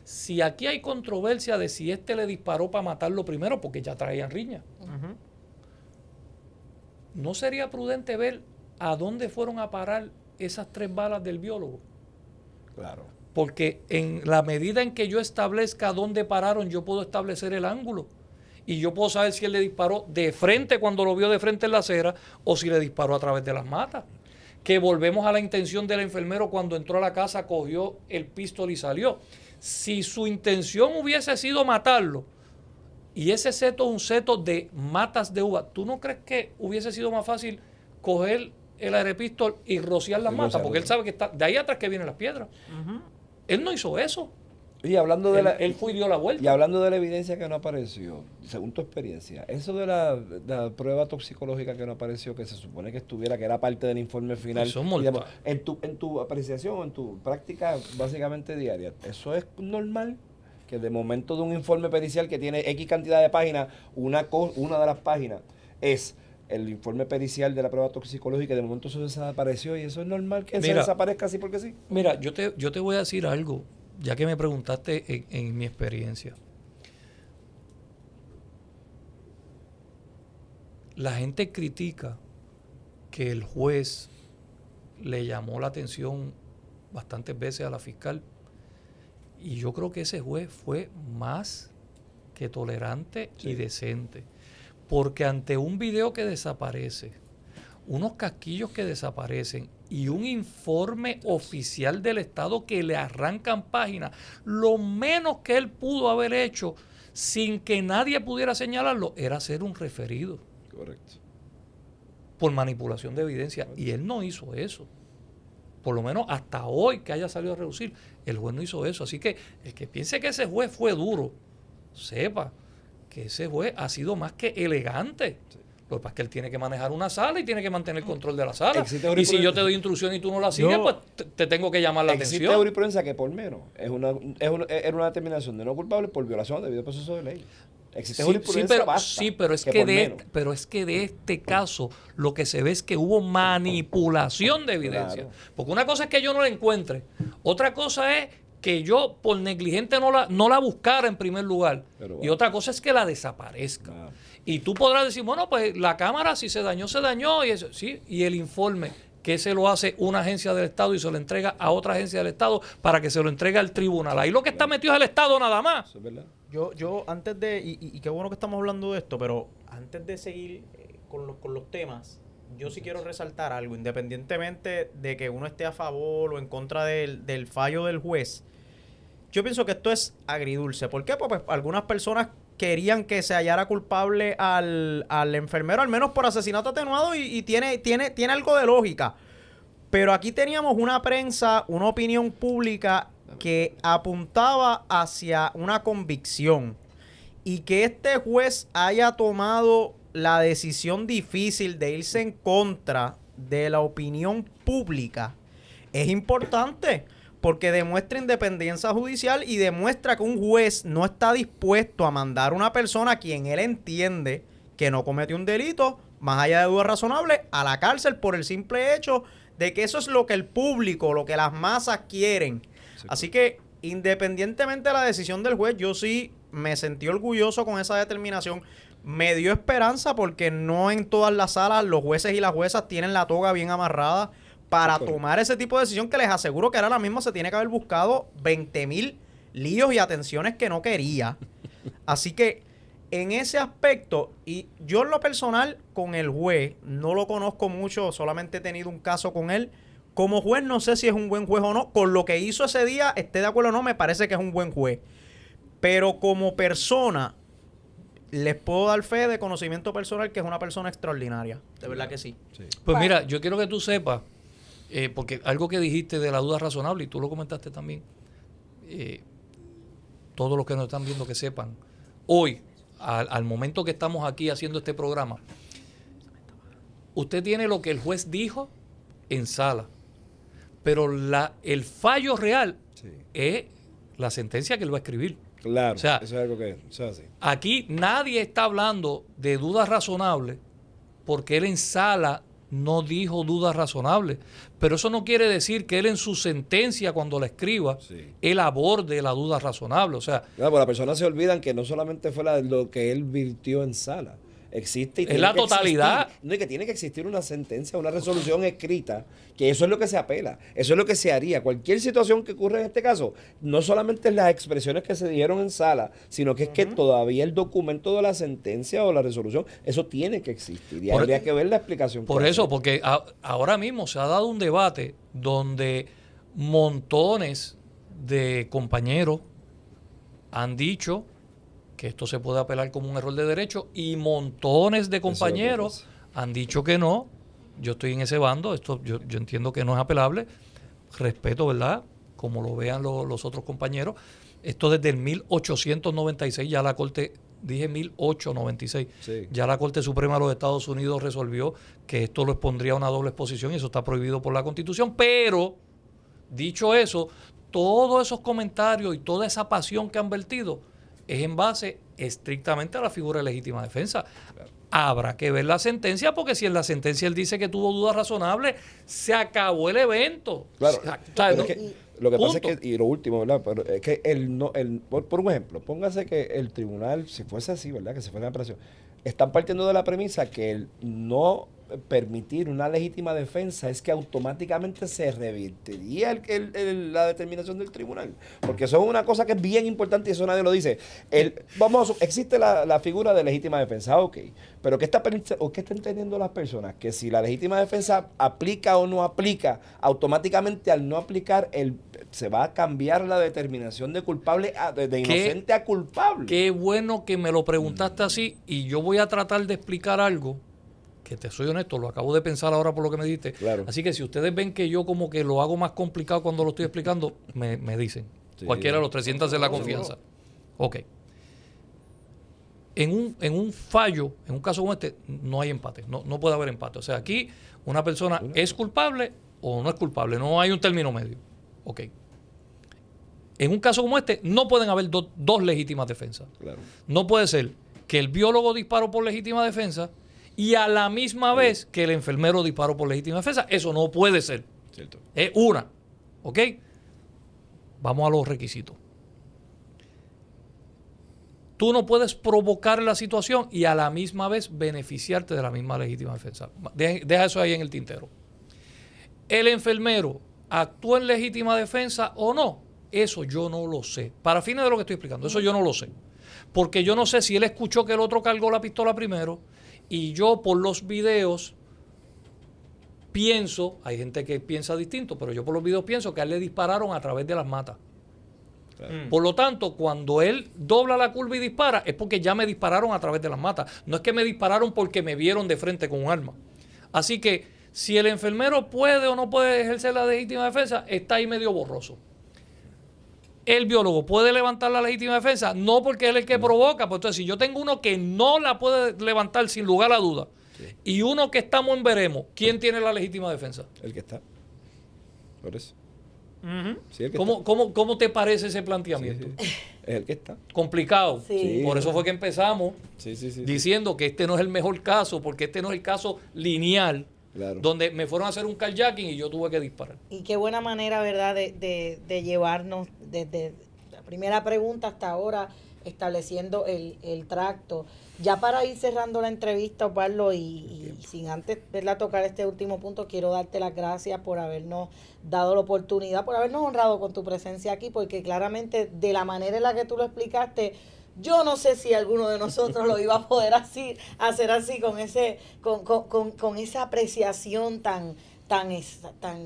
Si aquí hay controversia de si le disparó para matarlo primero, porque ya traían riña, ¿no sería prudente ver a dónde fueron a parar esas 3 balas del biólogo? Claro. Porque en la medida en que yo establezca dónde pararon, yo puedo establecer el ángulo. Y yo puedo saber si él le disparó de frente cuando lo vio de frente en la acera o si le disparó a través de las matas. Que volvemos a la intención del enfermero cuando entró a la casa, cogió el pistola y salió. Si su intención hubiese sido matarlo y ese seto es un seto de matas de uva, ¿tú no crees que hubiese sido más fácil coger el aerepistol y rociar las matas? Porque él sabe que está de ahí atrás que vienen las piedras. Él no hizo eso. Y hablando de él fue y dio la vuelta. Y hablando de la evidencia que no apareció, según tu experiencia, eso de la prueba toxicológica que no apareció, que se supone que era parte del informe final, digamos, en tu apreciación, en tu práctica básicamente diaria, ¿eso es normal? Que de momento de un informe pericial que tiene X cantidad de páginas, una de las páginas es el informe pericial de la prueba toxicológica, de momento eso desapareció, y eso es normal que se desaparezca así porque sí. Mira, yo te voy a decir algo. Ya que me preguntaste en mi experiencia, la gente critica que el juez le llamó la atención bastantes veces a la fiscal, y yo creo que ese juez fue más que tolerante y decente, porque ante un video que desaparece, unos casquillos que desaparecen y un informe oficial del Estado que le arrancan páginas, lo menos que él pudo haber hecho sin que nadie pudiera señalarlo era hacer un referido. Correcto. Por manipulación de evidencia. Y él no hizo eso. Por lo menos hasta hoy que haya salido a reducir, el juez no hizo eso. Así que el que piense que ese juez fue duro, sepa que ese juez ha sido más que elegante. Sí. Lo que pasa es que él tiene que manejar una sala y tiene que mantener el control de la sala. Y si yo te doy instrucción y tú no la sigues, pues te tengo que llamar la atención. Existe jurisprudencia que por menos era una determinación de no culpable por violación del debido proceso de ley. Existe jurisprudencia basta. Sí, pero es que de este caso lo que se ve es que hubo manipulación de evidencia. Claro. Porque una cosa es que yo no la encuentre. Otra cosa es que yo por negligente no la buscara en primer lugar. Y otra cosa es que la desaparezca. Claro. Y tú podrás decir, bueno, pues la cámara si se dañó, y eso, sí, y el informe que se lo hace una agencia del Estado y se lo entrega a otra agencia del Estado para que se lo entregue al tribunal. Ahí lo que está metido es el Estado nada más. Eso es verdad. Yo antes de, y qué bueno que estamos hablando de esto, pero antes de seguir con los temas, yo sí quiero resaltar algo, independientemente de que uno esté a favor o en contra del fallo del juez. Yo pienso que esto es agridulce. ¿Por qué? Pues algunas personas querían que se hallara culpable al enfermero, al menos por asesinato atenuado, y tiene algo de lógica. Pero aquí teníamos una prensa, una opinión pública que apuntaba hacia una convicción. Y que este juez haya tomado la decisión difícil de irse en contra de la opinión pública es importante, porque demuestra independencia judicial y demuestra que un juez no está dispuesto a mandar a una persona a quien él entiende que no cometió un delito, más allá de dudas razonables, a la cárcel por el simple hecho de que eso es lo que el público, lo que las masas quieren. Sí, así que, independientemente de la decisión del juez, yo sí me sentí orgulloso con esa determinación. Me dio esperanza porque no en todas las salas los jueces y las juezas tienen la toga bien amarrada para tomar ese tipo de decisión, que les aseguro que ahora mismo se tiene que haber buscado 20,000 líos y atenciones que no quería. Así que en ese aspecto, y yo en lo personal con el juez no lo conozco mucho, solamente he tenido un caso con él. Como juez no sé si es un buen juez o no. Con lo que hizo ese día, esté de acuerdo o no, me parece que es un buen juez. Pero como persona, les puedo dar fe de conocimiento personal que es una persona extraordinaria. De verdad que sí. Pues mira, yo quiero que tú sepas, porque algo que dijiste de la duda razonable, y tú lo comentaste también, todos los que nos están viendo que sepan, hoy, al momento que estamos aquí haciendo este programa, usted tiene lo que el juez dijo en sala, pero el fallo real es la sentencia que él va a escribir. Claro, o sea, eso es algo que eso es así. Aquí nadie está hablando de dudas razonables porque él en sala no dijo dudas razonables, pero eso no quiere decir que él en su sentencia, cuando la escriba, él aborde la duda razonable. O sea, claro, pues las personas se olvidan que no solamente fue lo que él virtió en sala. Existe y es la totalidad. No, y que tiene que existir una sentencia, una resolución escrita, que eso es lo que se apela, eso es lo que se haría. Cualquier situación que ocurra en este caso, no solamente es las expresiones que se dijeron en sala, sino que es que todavía el documento de la sentencia o la resolución, eso tiene que existir. Y habría que ver la explicación. Por eso, porque ahora mismo se ha dado un debate donde montones de compañeros han dicho que esto se puede apelar como un error de derecho, y montones de compañeros han dicho que no. Yo estoy en ese bando, esto yo entiendo que no es apelable, respeto, ¿verdad? Como lo vean los otros compañeros. Esto desde el 1896, ya la Corte, dije 1896, ya la Corte Suprema de los Estados Unidos resolvió que esto lo expondría a una doble exposición y eso está prohibido por la Constitución, pero, dicho eso, todos esos comentarios y toda esa pasión que han vertido es en base estrictamente a la figura de legítima defensa. Claro. Habrá que ver la sentencia, porque si en la sentencia él dice que tuvo dudas razonables, se acabó el evento. Claro. Lo que pasa es que, y lo último, ¿verdad? Pero es que por un ejemplo, póngase que el tribunal, si fuese así, ¿verdad? Que se fuera en apelación, están partiendo de la premisa que el no permitir una legítima defensa es que automáticamente se revertiría la determinación del tribunal, porque eso es una cosa que es bien importante y eso nadie lo dice. Existe la figura de legítima defensa, ok, pero ¿qué está entendiendo las personas? Que si la legítima defensa aplica o no aplica, automáticamente al no aplicar se va a cambiar la determinación de culpable de inocente a culpable. Qué bueno que me lo preguntaste así, y yo voy a tratar de explicar algo que, te soy honesto, lo acabo de pensar ahora por lo que me dijiste. Claro. Así que si ustedes ven que yo como que lo hago más complicado cuando lo estoy explicando, me dicen. Sí, cualquiera de los 300 en la confianza. Ok. En un fallo, en un caso como este, no hay empate. No puede haber empate. O sea, aquí una persona es culpable o no es culpable. No hay un término medio. Ok. En un caso como este, no pueden haber dos legítimas defensas. Claro. No puede ser que el biólogo disparó por legítima defensa y a la misma vez que el enfermero disparó por legítima defensa. Eso no puede ser. Cierto. Es una. ¿Ok? Vamos a los requisitos. Tú no puedes provocar la situación y a la misma vez beneficiarte de la misma legítima defensa. Deja eso ahí en el tintero. ¿El enfermero actuó en legítima defensa o no? Eso yo no lo sé. Para fines de lo que estoy explicando, eso yo no lo sé. Porque yo no sé si él escuchó que el otro cargó la pistola primero, y yo por los videos pienso, hay gente que piensa distinto, pero yo por los videos pienso que a él le dispararon a través de las matas. Por lo tanto, cuando él dobla la curva y dispara, es porque ya me dispararon a través de las matas. No es que me dispararon porque me vieron de frente con un arma. Así que Si el enfermero puede o no puede ejercer la legítima defensa, está ahí medio borroso. El biólogo puede levantar la legítima defensa, no porque él es el que provoca. Pues entonces, si yo tengo uno que no la puede levantar sin lugar a duda, y uno que estamos en veremos, ¿quién tiene la legítima defensa? El que está. Por eso. Sí, el que ¿Cómo te parece ese planteamiento? Sí. Es el que está. Complicado. Sí. Por eso fue que empezamos diciendo que este no es el mejor caso, porque este no es el caso lineal, donde me fueron a hacer un carjacking y yo tuve que disparar. Y qué buena manera, ¿verdad?, de llevarnos desde la primera pregunta hasta ahora, estableciendo el tracto. Ya para ir cerrando la entrevista, Osvaldo, y sin antes, ¿verdad?, tocar este último punto, quiero darte las gracias por habernos dado la oportunidad, por habernos honrado con tu presencia aquí, porque claramente de la manera en la que tú lo explicaste, yo no sé si alguno de nosotros lo iba a poder hacer así, con esa apreciación tan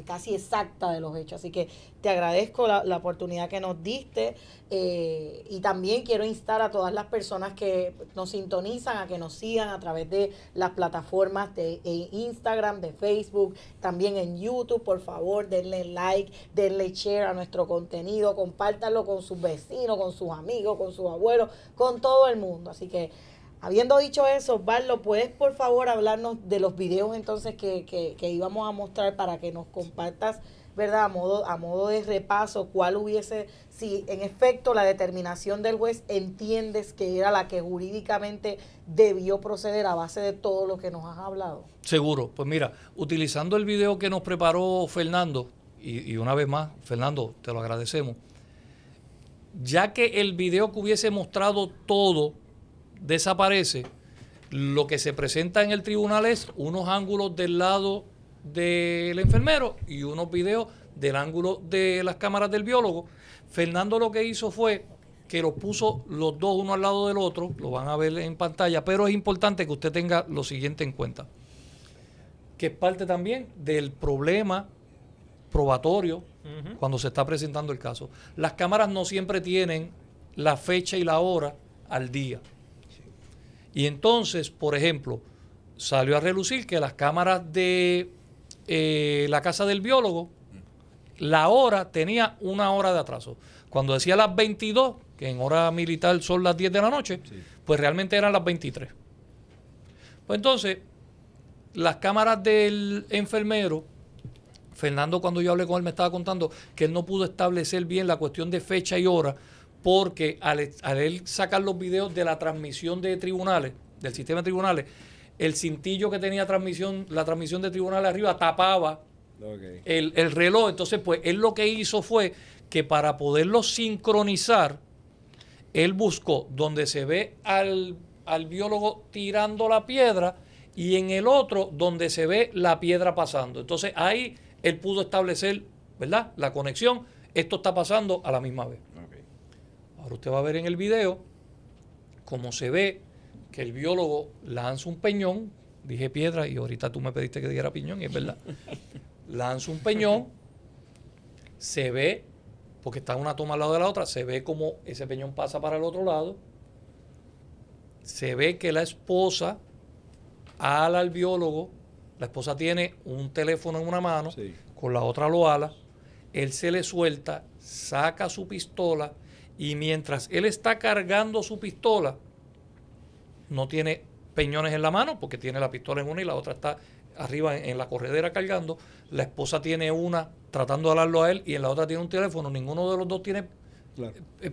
casi exacta de los hechos. Así que te agradezco la oportunidad que nos diste, y también quiero instar a todas las personas que nos sintonizan a que nos sigan a través de las plataformas de Instagram, de Facebook, también en YouTube. Por favor, denle like, denle share a nuestro contenido, compártanlo con sus vecinos, con sus amigos, con sus abuelos, con todo el mundo. Así que, habiendo dicho eso, Osvaldo, ¿puedes por favor hablarnos de los videos entonces que íbamos a mostrar para que nos compartas, ¿verdad?, a modo de repaso, cuál hubiese, si en efecto la determinación del juez entiendes que era la que jurídicamente debió proceder a base de todo lo que nos has hablado? Seguro. Pues mira, utilizando el video que nos preparó Fernando, y una vez más, Fernando, te lo agradecemos, ya que el video que hubiese mostrado todo desaparece, lo que se presenta en el tribunal es unos ángulos del lado del enfermero y unos videos del ángulo de las cámaras del biólogo. Fernando lo que hizo fue que los puso los dos uno al lado del otro, lo van a ver en pantalla, pero es importante que usted tenga lo siguiente en cuenta, que es parte también del problema probatorio cuando se está presentando el caso. Las cámaras no siempre tienen la fecha y la hora al día. Y entonces, por ejemplo, salió a relucir que las cámaras de la casa del biólogo, la hora tenía una hora de atraso. Cuando decía las 22, que en hora militar son las 10 de la noche, pues realmente eran las 23. Pues entonces, las cámaras del enfermero, Fernando, cuando yo hablé con él, me estaba contando que él no pudo establecer bien la cuestión de fecha y hora, porque al él sacar los videos de la transmisión de tribunales, del sistema de tribunales, el cintillo que tenía la transmisión de tribunales arriba tapaba el reloj. Entonces, pues, él lo que hizo fue que para poderlo sincronizar, él buscó donde se ve al biólogo tirando la piedra y en el otro donde se ve la piedra pasando. Entonces, ahí él pudo establecer, ¿verdad?, la conexión. Esto está pasando a la misma vez. Ahora usted va a ver en el video cómo se ve que el biólogo lanza un peñón, dije piedra y ahorita tú me pediste que dijera piñón y es verdad, lanza un peñón, se ve, porque está una toma al lado de la otra, se ve como ese peñón pasa para el otro lado, se ve que la esposa ala al biólogo, la esposa tiene un teléfono en una mano, con la otra lo ala, él se le suelta, saca su pistola y mientras él está cargando su pistola, no tiene peñones en la mano porque tiene la pistola en una y la otra está arriba en la corredera cargando. La esposa tiene una tratando de alarlo a él y en la otra tiene un teléfono. Ninguno de los dos tiene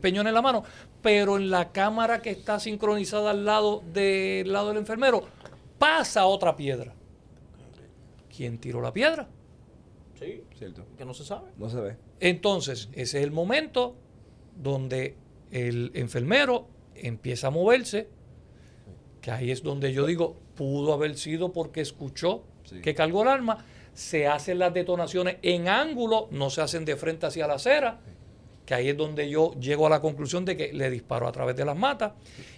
peñones en la mano, pero en la cámara que está sincronizada al lado del enfermero pasa otra piedra. ¿Quién tiró la piedra? Sí, cierto. Que no se sabe. No se ve. Entonces, ese es el momento donde el enfermero empieza a moverse, que ahí es donde yo digo, pudo haber sido porque escuchó que cargó el arma, se hacen las detonaciones en ángulo, no se hacen de frente hacia la acera, que ahí es donde yo llego a la conclusión de que le disparó a través de las matas,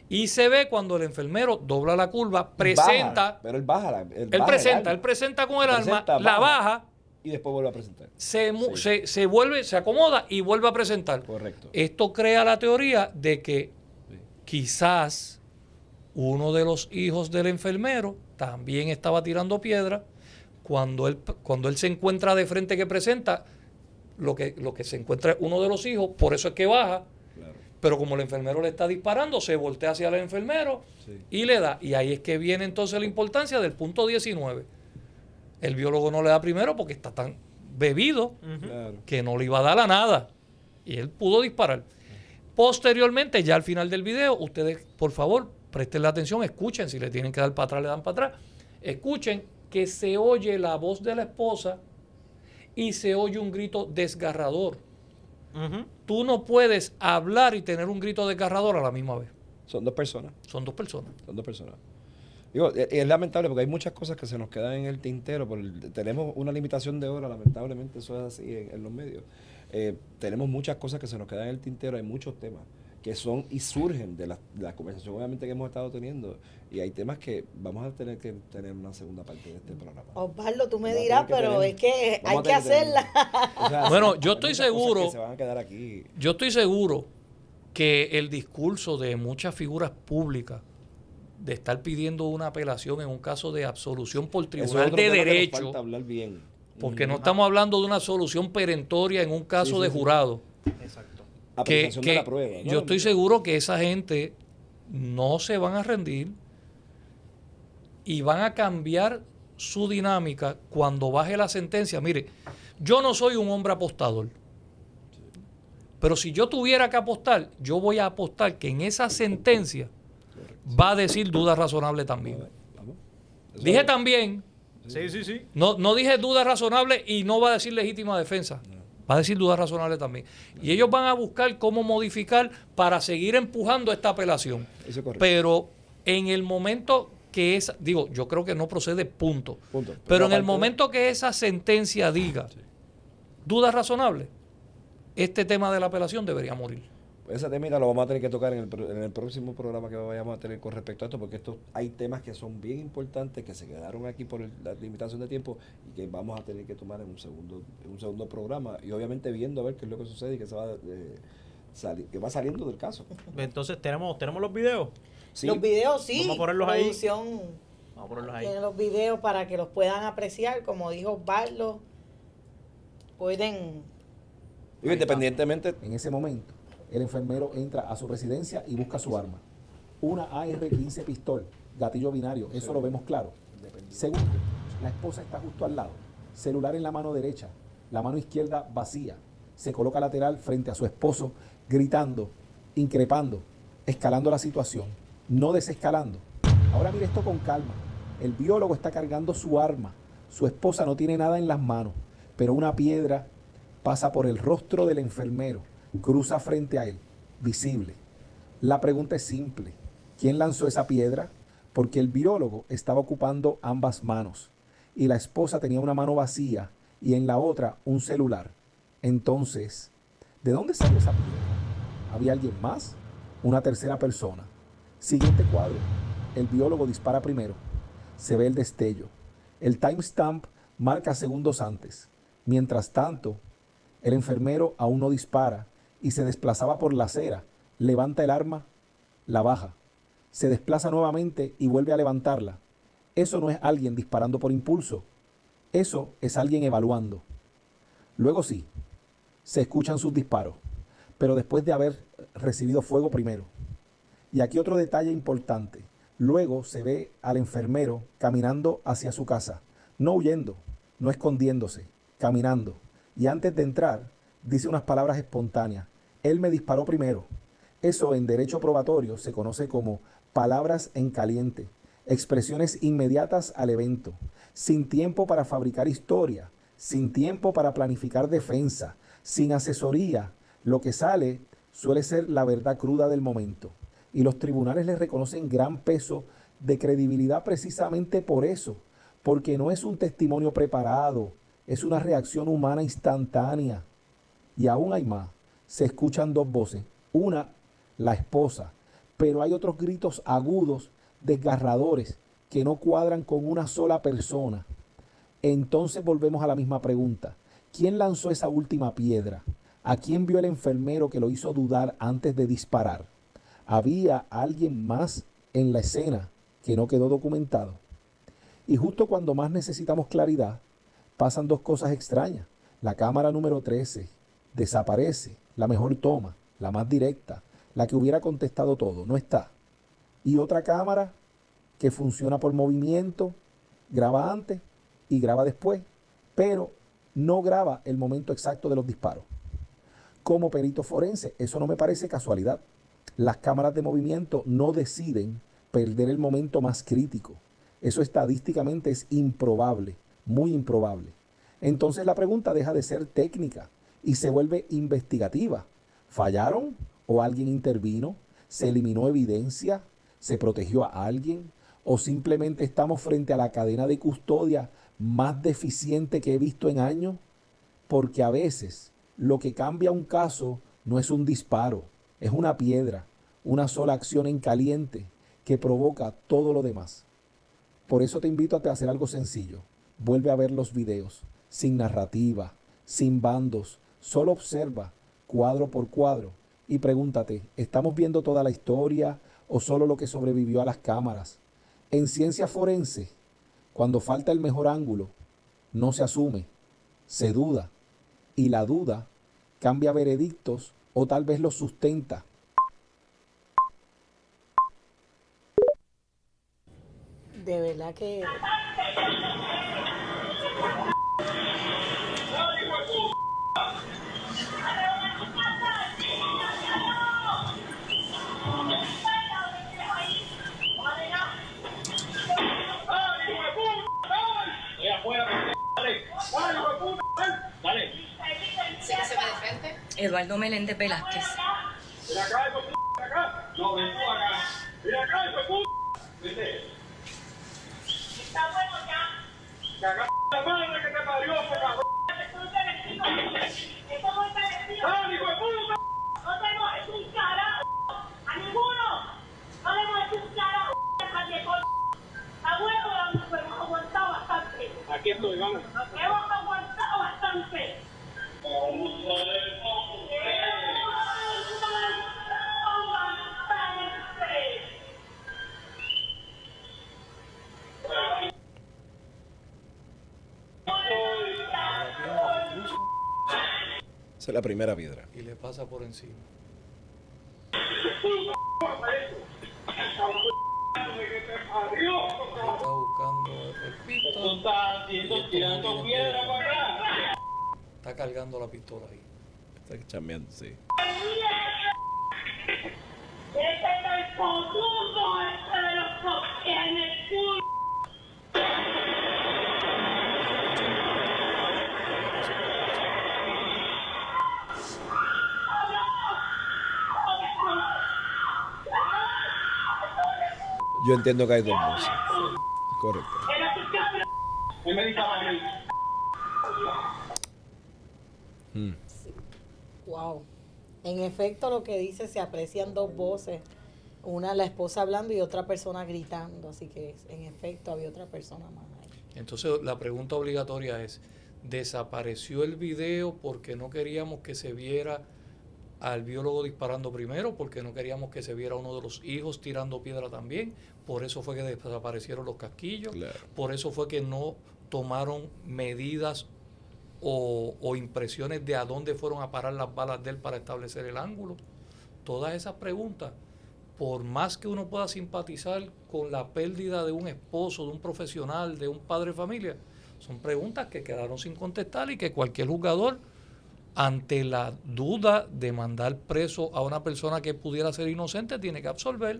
y se ve cuando el enfermero dobla la curva, presenta, pero él baja, él presenta con el arma, la baja, y después vuelve a presentar. Se vuelve, se acomoda y vuelve a presentar. Correcto. Esto crea la teoría de que quizás uno de los hijos del enfermero también estaba tirando piedra, cuando él se encuentra de frente que presenta, lo que se encuentra es uno de los hijos, por eso es que baja. Claro. Pero como el enfermero le está disparando, se voltea hacia el enfermero Sí. y le da. Y ahí es que viene entonces la importancia del punto 19. El biólogo no le da primero porque está tan bebido Claro. que no le iba a dar a nada. Y él pudo disparar. Posteriormente, ya al final del video, ustedes, por favor, presten la atención, escuchen. Si le tienen que dar para atrás, le dan para atrás. Escuchen que se oye la voz de la esposa y se oye un grito desgarrador. Tú no puedes hablar y tener un grito desgarrador a la misma vez. Son dos personas. Son dos personas. Son dos personas. Digo, es lamentable porque hay muchas cosas que se nos quedan en el tintero. Tenemos una limitación de hora, lamentablemente eso es así en los medios. Tenemos muchas cosas que se nos quedan en el tintero, hay muchos temas que son y surgen de la conversación obviamente que hemos estado teniendo, y hay temas que vamos a tener que tener una segunda parte de este programa. Osvaldo, tú me Vamos a dirás, tener que pero tener- es que vamos hay a que tener tener- hacerla. O sea, Bueno, hay yo estoy muchas cosas seguro- que se van a quedar aquí. Yo estoy seguro que el discurso de muchas figuras públicas de estar pidiendo una apelación en un caso de absolución por Eso es tribunal otro de tema que nos derecho, falta hablar bien. porque no estamos hablando de una solución perentoria en un caso Sí, de sí. jurado. Exacto. Apreciación de la prueba, ¿no? yo estoy seguro que esa gente no se van a rendir y van a cambiar su dinámica cuando baje la sentencia. Mire, yo no soy un hombre apostador, pero si yo tuviera que apostar, yo voy a apostar que en esa sentencia va a decir duda razonable también. Vamos. Eso Dije es- también, Sí. no dije duda razonable y no va a decir legítima defensa. Va a decir duda razonable también. Y ellos van a buscar cómo modificar para seguir empujando esta apelación. Eso es correcto. Pero en el momento que yo creo que no procede, punto. Punto. Pero en el aparte de- momento que esa sentencia diga duda razonable, este tema de la apelación debería morir. Ese temita lo vamos a tener que tocar en el próximo programa que vayamos a tener con respecto a esto, porque hay temas que son bien importantes, que se quedaron aquí por la limitación de tiempo y que vamos a tener que tomar en un segundo programa, y obviamente viendo a ver qué es lo que sucede y que que va saliendo del caso. Entonces, ¿tenemos los videos? Sí. Los videos sí. Vamos a ponerlos ahí. Producción Vamos a ponerlos ahí. tiene los videos para que los puedan apreciar, como dijo Osvaldo. Pueden. Digo, independientemente, En ese momento, el enfermero entra a su residencia y busca su arma. Una AR-15 pistol, gatillo binario, eso lo vemos claro. Segundo, la esposa está justo al lado, celular en la mano derecha, la mano izquierda vacía. Se coloca lateral frente a su esposo, gritando, increpando, escalando la situación, no desescalando. Ahora mire esto con calma. El biólogo está cargando su arma. Su esposa no tiene nada en las manos, pero una piedra pasa por el rostro del enfermero, cruza frente a él, visible. La pregunta es simple. ¿Quién lanzó esa piedra? Porque el biólogo estaba ocupando ambas manos y la esposa tenía una mano vacía y en la otra un celular. Entonces, ¿de dónde salió esa piedra? ¿Había alguien más? Una tercera persona. Siguiente cuadro. El biólogo dispara primero. Se ve el destello. El timestamp marca segundos antes. Mientras tanto, el enfermero aún no dispara y se desplazaba por la acera. Levanta el arma, la baja. Se desplaza nuevamente y vuelve a levantarla. Eso no es alguien disparando por impulso. Eso es alguien evaluando. Luego sí, se escuchan sus disparos, pero después de haber recibido fuego primero. Y aquí otro detalle importante. Luego se ve al enfermero caminando hacia su casa, no huyendo, no escondiéndose, caminando. Y antes de entrar, dice unas palabras espontáneas. Él me disparó primero. Eso en derecho probatorio se conoce como palabras en caliente, expresiones inmediatas al evento, sin tiempo para fabricar historia, sin tiempo para planificar defensa, sin asesoría. Lo que sale suele ser la verdad cruda del momento. Y los tribunales le reconocen gran peso de credibilidad precisamente por eso, porque no es un testimonio preparado, es una reacción humana instantánea. Y aún hay más, se escuchan dos voces, una, la esposa, pero hay otros gritos agudos, desgarradores, que no cuadran con una sola persona. Entonces volvemos a la misma pregunta, ¿quién lanzó esa última piedra? ¿A quién vio el enfermero que lo hizo dudar antes de disparar? ¿Había alguien más en la escena que no quedó documentado? Y justo cuando más necesitamos claridad, pasan dos cosas extrañas. La cámara número 13 desaparece, la mejor toma, la más directa, la que hubiera contestado todo, no está. Y otra cámara que funciona por movimiento, graba antes y graba después, pero no graba el momento exacto de los disparos. Como perito forense, eso no me parece casualidad. Las cámaras de movimiento no deciden perder el momento más crítico. Eso estadísticamente es improbable, muy improbable. Entonces la pregunta deja de ser técnica y se vuelve investigativa. ¿Fallaron o alguien intervino? ¿Se eliminó evidencia? ¿Se protegió a alguien? ¿O simplemente estamos frente a la cadena de custodia más deficiente que he visto en años? Porque a veces lo que cambia un caso no es un disparo, es una piedra, una sola acción en caliente que provoca todo lo demás. Por eso te invito a hacer algo sencillo. Vuelve a ver los videos, sin narrativa, sin bandos, solo observa cuadro por cuadro y pregúntate, ¿estamos viendo toda la historia o solo lo que sobrevivió a las cámaras? En ciencia forense, cuando falta el mejor ángulo, no se asume, se duda, y la duda cambia veredictos o tal vez los sustenta. De verdad que... Eduardo Meléndez Velázquez. Mira acá, hijo de puta, acá. No, ven tú acá. Mira acá, hijo de puta. Vete. Está bueno ya. Caga la madre que te parió, cabrón. ¡Dale, hijo de puta! No te mojes un carajo. A ninguno. No le mojes un carajo. Abuelo, hemos aguantado bastante. Aquí estoy, vamos. Hemos aguantado bastante. Esa es la primera piedra. Y le pasa por encima. Está buscando el pito. Tirando piedra para acá. Está cargando la pistola ahí. Está chambeando, sí. Este es el cotudo de los que en el culo. Yo entiendo que hay dos voces. Correcto. Me medicaba a mí. Wow. En efecto, lo que dice, se aprecian dos voces. Una, la esposa hablando y otra persona gritando. Así que, en efecto, había otra persona más ahí. Entonces la pregunta obligatoria es, ¿desapareció el video porque no queríamos que se viera al biólogo disparando primero, porque no queríamos que se viera uno de los hijos tirando piedra también? Por eso fue que desaparecieron los casquillos, Claro. por eso fue que no tomaron medidas o impresiones de a dónde fueron a parar las balas de él para establecer el ángulo. Todas esas preguntas, por más que uno pueda simpatizar con la pérdida de un esposo, de un profesional, de un padre de familia, son preguntas que quedaron sin contestar y que cualquier jugador, ante la duda de mandar preso a una persona que pudiera ser inocente, tiene que absolver.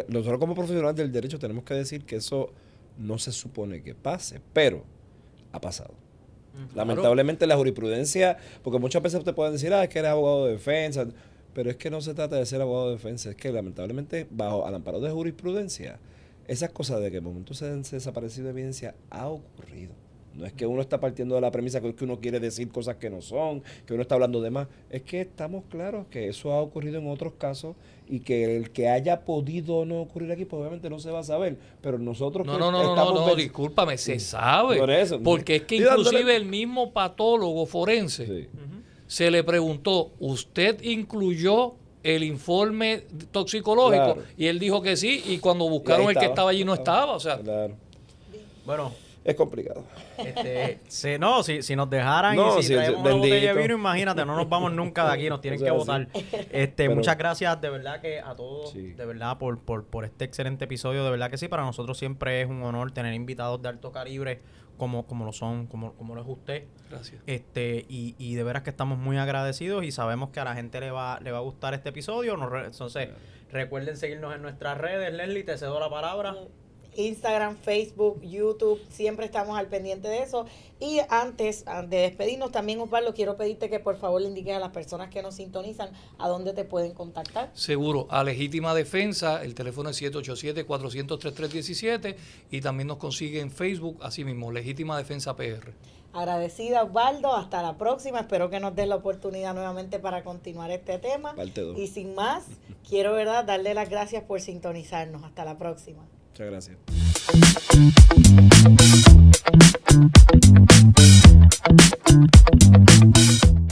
Nosotros como profesionales del derecho tenemos que decir que eso no se supone que pase, pero ha pasado. Lamentablemente la jurisprudencia, porque muchas veces te pueden decir, es que eres abogado de defensa, pero es que no se trata de ser abogado de defensa, es que lamentablemente bajo al amparo de jurisprudencia, esas cosas de que en momentos se desaparecido evidencia ha ocurrido. No es que uno está partiendo de la premisa que uno quiere decir cosas que no son, que uno está hablando de más. Es que estamos claros que eso ha ocurrido en otros casos y que el que haya podido no ocurrir aquí, pues obviamente no se va a saber. Pero nosotros No, discúlpame, se sabe. Por eso. Porque es que inclusive el mismo patólogo forense se le preguntó, ¿usted incluyó el informe toxicológico? Claro. Y él dijo que sí, y cuando buscaron el que estaba allí no estaba. O sea, claro. Bueno, Es complicado. si nos dejaran No, y si sí, traemos una botella de bendito. vino, imagínate, no nos vamos nunca de aquí, nos tienen Eso que es votar. Pero- Muchas gracias de verdad que a todos, Sí. de verdad, por este excelente episodio, de verdad que sí, para nosotros siempre es un honor tener invitados de alto calibre como lo son, como lo es usted. Gracias. Y de veras que estamos muy agradecidos y sabemos que a la gente le va a gustar este episodio. Entonces, recuerden seguirnos en nuestras redes. Leslie, te cedo la palabra. Instagram, Facebook, YouTube, siempre estamos al pendiente de eso. Y antes de despedirnos, también, Osvaldo, quiero pedirte que por favor le indiques a las personas que nos sintonizan a dónde te pueden contactar. Seguro, a Legítima Defensa, el teléfono es 787-400-3317 y también nos consigue en Facebook, así mismo, Legítima Defensa PR. Agradecida, Osvaldo, hasta la próxima. Espero que nos des la oportunidad nuevamente para continuar este tema. Parte 2. Y sin más, quiero, ¿verdad?, darle las gracias por sintonizarnos. Hasta la próxima. Muchas gracias.